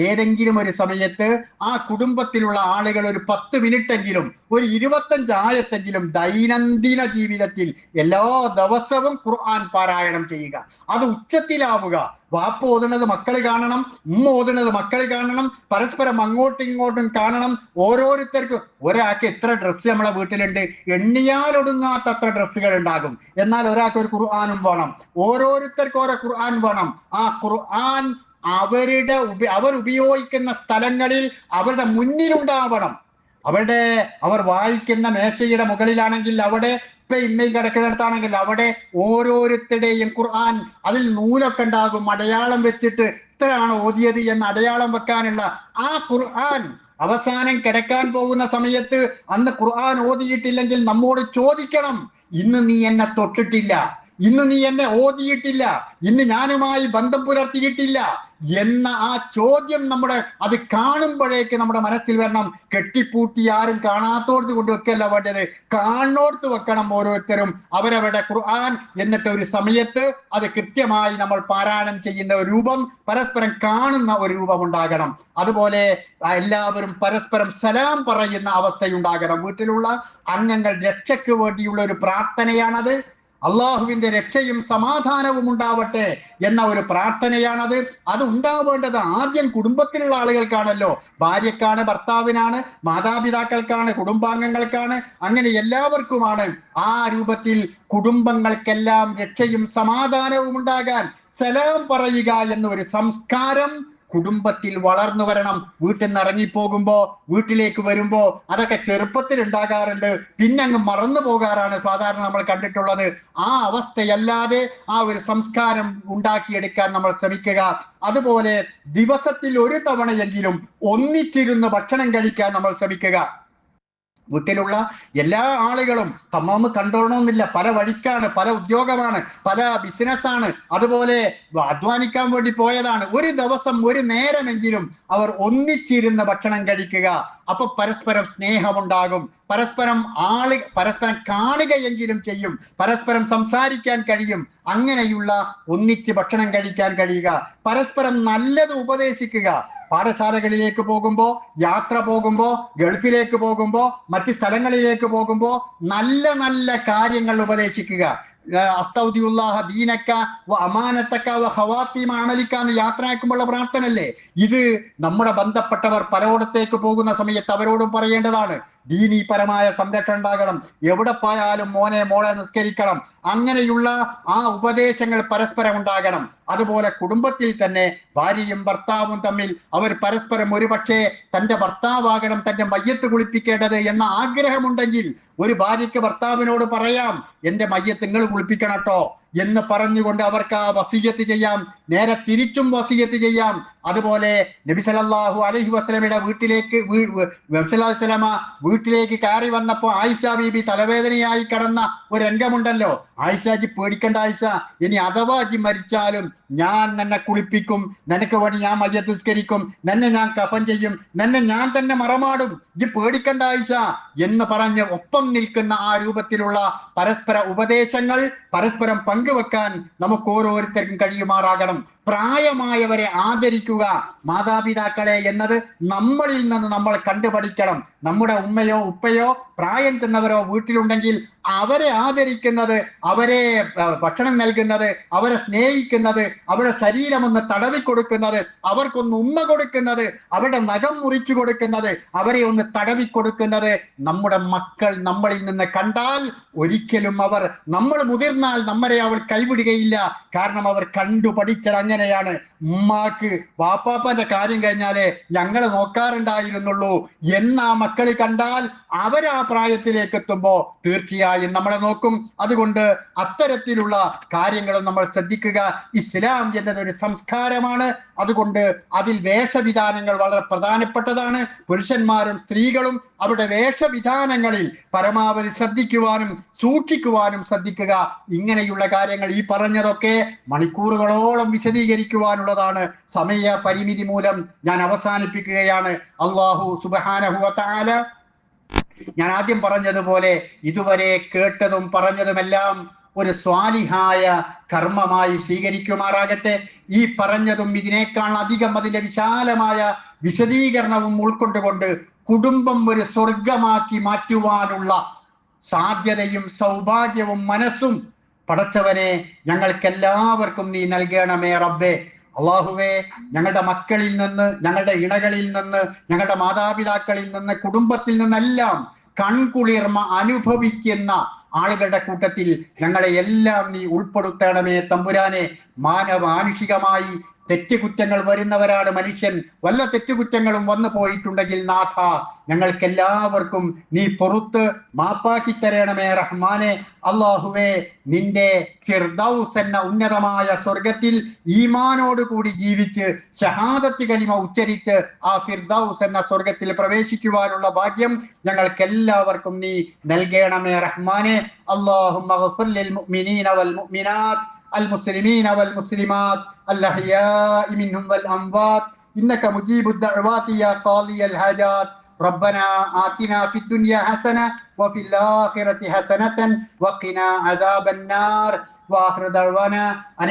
ഏതെങ്കിലും ഒരു സമയത്ത് ആ കുടുംബത്തിലുള്ള ആളുകൾ ഒരു 10 മിനിറ്റെങ്കിലും, ഒരു 25 ആയത്തെങ്കിലും ദൈനംദിന ജീവിതത്തിൽ എല്ലാ ദിവസവും ഖുർആൻ പാരായണം ചെയ്യുക. അത് ഉച്ചത്തിലാവുക. വാപ്പ ഓതുന്നത് മക്കൾ കാണണം, ഉമ്മ ഓതുന്നത് മക്കൾ കാണണം, പരസ്പരം അങ്ങോട്ടും ഇങ്ങോട്ടും കാണണം. ഓരോരുത്തർക്കും ഒരാൾക്ക് എത്ര ഡ്രസ്സ് നമ്മളെ വീട്ടിലുണ്ട്, എണ്ണിയാലൊടുങ്ങാത്തത്ര ഡ്രസ്സുകൾ ഉണ്ടാകും. എന്നാൽ ഒരാൾക്ക് ഒരു ഖുർആനും വേണം, ഓരോരുത്തർക്കും ഓരോ ഖുർആൻ വേണം. ആ ഖുർആൻ അവർ ഉപയോഗിക്കുന്ന സ്ഥലങ്ങളിൽ അവരുടെ മുന്നിലുണ്ടാവണം. അവർ വായിക്കുന്ന മേശയുടെ മുകളിലാണെങ്കിൽ അവിടെ, ഇപ്പൊ ഇമ്മയും കിടക്കുന്നിടത്താണെങ്കിൽ അവിടെ ഓരോരുത്തരുടെയും ഖുർആൻ, അതിൽ നൂലൊക്കെ ഉണ്ടാകും, അടയാളം വെച്ചിട്ട് ഇത്രയാണ് ഓതിയത് എന്ന് അടയാളം വെക്കാനുള്ള ആ ഖുർആൻ അവസാനം കിടക്കാൻ പോകുന്ന സമയത്ത് അന്ന് ഖുർആൻ ഓതിയിട്ടില്ലെങ്കിൽ നമ്മോട് ചോദിക്കണം, ഇന്ന് നീ എന്നെ തൊട്ടിട്ടില്ല, ഇന്ന് നീ എന്നെ ഓതിയിട്ടില്ല, ഇന്ന് ഞാനുമായി ബന്ധം പുലർത്തിയിട്ടില്ല എന്ന ആ ചോദ്യം അത് കാണുമ്പോഴേക്ക് നമ്മുടെ മനസ്സിൽ വരണം. കെട്ടിപ്പൂട്ടി ആരും കാണാത്തോടത്ത് കൊണ്ട് വെക്കല്ല വേണ്ടത്, കാണോടത്ത് വെക്കണം ഓരോരുത്തരും അവരവരുടെ ഖുർആൻ. എന്നിട്ട് ഒരു സമയത്ത് അത് കൃത്യമായി നമ്മൾ പാരായണം ചെയ്യുന്ന ഒരു രൂപം, പരസ്പരം കാണുന്ന ഒരു രൂപം ഉണ്ടാകണം. അതുപോലെ എല്ലാവരും പരസ്പരം സലാം പറയുന്ന അവസ്ഥയുണ്ടാകണം. വീട്ടിലുള്ള അംഗങ്ങൾ രക്ഷയ്ക്ക് വേണ്ടിയുള്ള ഒരു പ്രാർത്ഥനയാണത്. അള്ളാഹുവിന്റെ രക്ഷയും സമാധാനവും ഉണ്ടാവട്ടെ എന്ന ഒരു പ്രാർത്ഥനയാണത്. അത് ഉണ്ടാവേണ്ടത് ആദ്യം കുടുംബത്തിലുള്ള ആളുകൾക്കാണല്ലോ. ഭാര്യക്കാണ്, ഭർത്താവിനാണ്, മാതാപിതാക്കൾക്കാണ്, കുടുംബാംഗങ്ങൾക്കാണ്, അങ്ങനെ എല്ലാവർക്കുമാണ്. ആ രൂപത്തിൽ കുടുംബങ്ങൾക്കെല്ലാം രക്ഷയും സമാധാനവും ഉണ്ടാകാൻ സലാം പറയുക എന്നൊരു സംസ്കാരം കുടുംബത്തിൽ വളർന്നു വരണം. വീട്ടിൽ നിന്ന് ഇറങ്ങിപ്പോകുമ്പോ, വീട്ടിലേക്ക് വരുമ്പോ അതൊക്കെ ചെറുപ്പത്തിൽ ഉണ്ടാകാറുണ്ട്, പിന്നെ അങ്ങ് മറന്നു പോകാറാണ് സാധാരണ നമ്മൾ കണ്ടിട്ടുള്ളത്. ആ അവസ്ഥയല്ലാതെ ആ ഒരു സംസ്കാരം ഉണ്ടാക്കിയെടുക്കാൻ നമ്മൾ ശ്രമിക്കുക. അതുപോലെ ദിവസത്തിൽ ഒരു തവണയെങ്കിലും ഒന്നിച്ചിരുന്ന് ഭക്ഷണം കഴിക്കാൻ നമ്മൾ ശ്രമിക്കുക. വീട്ടിലുള്ള എല്ലാ ആളുകളും തമ്മാമ് കണ്ടോളണമെന്നില്ല, പല വഴിക്കാണ്, പല ഉദ്യോഗമാണ്, പല ബിസിനസ്സാണ്, അതുപോലെ അധ്വാനിക്കാൻ വേണ്ടി പോയതാണ്. ഒരു ദിവസം ഒരു നേരമെങ്കിലും അവർ ഒന്നിച്ചിരുന്ന് ഭക്ഷണം കഴിക്കുക. അപ്പൊ പരസ്പരം സ്നേഹമുണ്ടാകും, പരസ്പരം കാണുകയെങ്കിലും ചെയ്യും, പരസ്പരം സംസാരിക്കാൻ കഴിയും. അങ്ങനെയുള്ള ഒന്നിച്ച് ഭക്ഷണം കഴിക്കാൻ കഴിയുക, പരസ്പരം നല്ലത് ഉപദേശിക്കുക. പാഠശാലകളിലേക്ക് പോകുമ്പോ, യാത്ര പോകുമ്പോ, ഗൾഫിലേക്ക് പോകുമ്പോ, മറ്റ് സ്ഥലങ്ങളിലേക്ക് പോകുമ്പോ നല്ല നല്ല കാര്യങ്ങൾ ഉപദേശിക്കുക. അസ്തൗദിയുല്ലാഹ ദീനക്ക വ അമാനത്തക്ക വ ഖവാത്തിമ അമലിക്ക എന്ന് യാത്രയാക്കുമ്പോഴുള്ള പ്രാർത്ഥനല്ലേ ഇത്? നമ്മുടെ ബന്ധപ്പെട്ടവർ പലയിടത്തേക്ക് പോകുന്ന സമയത്ത് അവരോടും പറയേണ്ടതാണ്. ദീനീപരമായ സംരക്ഷണം ഉണ്ടാകണം, എവിടെ പോയാലും മോനെ മോളെ നിസ്കരിക്കണം, അങ്ങനെയുള്ള ആ ഉപദേശങ്ങൾ പരസ്പരം ഉണ്ടാകണം. അതുപോലെ കുടുംബത്തിൽ തന്നെ ഭാര്യയും ഭർത്താവും തമ്മിൽ അവർ പരസ്പരം ഒരുപക്ഷെ തന്റെ ഭർത്താവാകണം തന്റെ മയ്യത്ത് കുളിപ്പിക്കേണ്ടത് എന്ന ആഗ്രഹമുണ്ടെങ്കിൽ ഒരു ഭാര്യയ്ക്ക് ഭർത്താവിനോട് പറയാം, എന്റെ മയ്യത്ത് നിങ്ങൾ കുളിപ്പിക്കണട്ടോ എന്ന് പറഞ്ഞുകൊണ്ട് അവർക്ക് ആ വസിയത്ത് ചെയ്യാം. നേരെ തിരിച്ചും വസിയത്ത് ചെയ്യാം. അതുപോലെ നബി സല്ലല്ലാഹു അലൈഹി വസല്ലമയുടെ വീട്ടിലേക്ക് കയറി വന്നപ്പോ ആയിഷ ബീബി തലവേദനയായി കിടന്ന ഒരു രംഗമുണ്ടല്ലോ. ആയിഷാജി പേടിക്കണ്ട ആയിഷ, ഇനി അഥവാ ജി മരിച്ചാലും ഞാൻ നിന്നെ കുളിപ്പിക്കും, നിനക്ക് വേണ്ടി ഞാൻ മയ്യത്ത് നിസ്കരിക്കും, നിന്നെ ഞാൻ കഫൻ ചെയ്യും, നിന്നെ ഞാൻ തന്നെ മറമാടും, ജി പേടിക്കണ്ട ആയിഷ എന്ന് പറഞ്ഞ് ഒപ്പം നിൽക്കുന്ന ആ രൂപത്തിലുള്ള പരസ്പര ഉപദേശങ്ങൾ പരസ്പരം പങ്കുവെക്കാൻ നമുക്ക് ഓരോരുത്തർക്കും കഴിയുമാറാകണം. പ്രായമായവരെ ആദരിക്കുക, മാതാപിതാക്കളെ എന്നത് നമ്മളിൽ നിന്ന് നമ്മൾ കണ്ടുപഠിക്കണം. നമ്മുടെ ഉമ്മയോ ഉപ്പയോ പ്രായം ചെന്നവരോ വീട്ടിലുണ്ടെങ്കിൽ അവരെ ആദരിക്കുന്നത്, അവരെ ഭക്ഷണം നൽകുന്നത്, അവരെ സ്നേഹിക്കുന്നത്, അവരുടെ ശരീരമൊന്ന് തടവിക്കൊടുക്കുന്നത്, അവർക്കൊന്ന് ഉമ്മ കൊടുക്കുന്നത്, അവരുടെ നഖം മുറിച്ചു കൊടുക്കുന്നത്, അവരെ ഒന്ന് തടവിക്കൊടുക്കുന്നത് നമ്മുടെ മക്കൾ നമ്മളിൽ നിന്ന് കണ്ടാൽ ഒരിക്കലും അവർ, നമ്മൾ മുതിർന്നാൽ നമ്മളെ അവർ കൈവിടുകയില്ല. കാരണം അവർ കണ്ടു പഠിച്ചത് അങ്ങനെയാണ്. ഉമ്മാക്ക് വാപ്പാപ്പന്റെ കാര്യം കഴിഞ്ഞാലേ ഞങ്ങൾ നോക്കാറുണ്ടായിരുന്നുള്ളൂ എന്നാ മക്കൾ കണ്ടാൽ അവരാ പ്രായത്തിലേക്ക് എത്തുമ്പോ തീർച്ചയായും നമ്മളെ നോക്കും. അതുകൊണ്ട് അത്തരത്തിലുള്ള കാര്യങ്ങളും നമ്മൾ ശ്രദ്ധിക്കുക. ഇസ്ലാം എന്നതൊരു സംസ്കാരമാണ്. അതുകൊണ്ട് അതിൽ വേഷവിധാനങ്ങൾ വളരെ പ്രധാനപ്പെട്ടതാണ്. പുരുഷന്മാരും സ്ത്രീകളും അവരുടെ വേഷവിധാനങ്ങളിൽ പരമാവധി ശ്രദ്ധിക്കുവാനും സൂക്ഷിക്കുവാനും ശ്രദ്ധിക്കുക. ഇങ്ങനെയുള്ള കാര്യങ്ങൾ, ഈ പറഞ്ഞതൊക്കെ മണിക്കൂറുകളോളം വിശദീകരിക്കുവാനുള്ളതാണ്. സമയ പരിമിതി മൂലം ഞാൻ അവസാനിപ്പിക്കുകയാണ്. അല്ലാഹു സുബ്ഹാനഹു വ തആല ഞാൻ ആദ്യം പറഞ്ഞതുപോലെ ഇതുവരെ കേട്ടതും പറഞ്ഞതുമെല്ലാം ഒരു സ്വാലിഹായ കർമ്മമായി സ്വീകരിക്കുമാറാകട്ടെ. ഈ പറഞ്ഞതും ഇതിനേക്കാൾ അധികം അതിന്റെ വിശാലമായ വിശദീകരണവും ഉൾക്കൊണ്ടുകൊണ്ട് കുടുംബം ഒരു സ്വർഗമാക്കി മാറ്റുവാനുള്ള സാധ്യതയും സൗഭാഗ്യവും മനസ്സും പടച്ചവനെ ഞങ്ങൾക്കെല്ലാവർക്കും നീ നൽകണമേ റബ്ബേ. അള്ളാഹുവേ, ഞങ്ങളുടെ മക്കളിൽ നിന്ന്, ഞങ്ങളുടെ ഇണകളിൽ നിന്ന്, ഞങ്ങളുടെ മാതാപിതാക്കളിൽ നിന്ന്, കുടുംബത്തിൽ നിന്നെല്ലാം കൺകുളിർമ അനുഭവിക്കുന്ന ആളുകളുടെ കൂട്ടത്തിൽ ഞങ്ങളെ എല്ലാം നീ ഉൾപ്പെടുത്തണമേ തമ്പുരാനെ. മാനുഷികമായി തെറ്റുകുറ്റങ്ങൾ വരുന്നവരാണ് മനുഷ്യൻ. വല്ല തെറ്റുകുറ്റങ്ങളും വന്നു പോയിട്ടുണ്ടെങ്കിൽ നാഥ ഞങ്ങൾക്കെല്ലാവർക്കും നീ പൊറുത്ത് മാപ്പാക്കി തരണമേ റഹ്മാനെ. അള്ളാഹുവേ, നിന്റെ ഫിർദൗസ് എന്ന ഉന്നതമായ സ്വർഗത്തിൽ ഈമാനോട് കൂടി ജീവിച്ച് ഷഹാദത്ത് കലിമ ഉച്ചരിച്ച് ആ ഫിർദൗസ് എന്ന സ്വർഗത്തിൽ പ്രവേശിക്കുവാനുള്ള ഭാഗ്യം ഞങ്ങൾക്കെല്ലാവർക്കും നീ നൽകണമേ റഹ്മാനെ. അല്ലാഹുമ്മ ഗ്ഫിർ ലിൽ മുഅ്മിനീന വൽ മുഅ്മിനാത്ത് المسلمين والمسلمات الأحياء منهم والأموات إنك مجيب الدعوات يا قاضي الحاجات. ربنا آتنا في الدنيا حسنة وفي الآخرة حسنة وقنا عذاب النار. وآخر دعوانا أن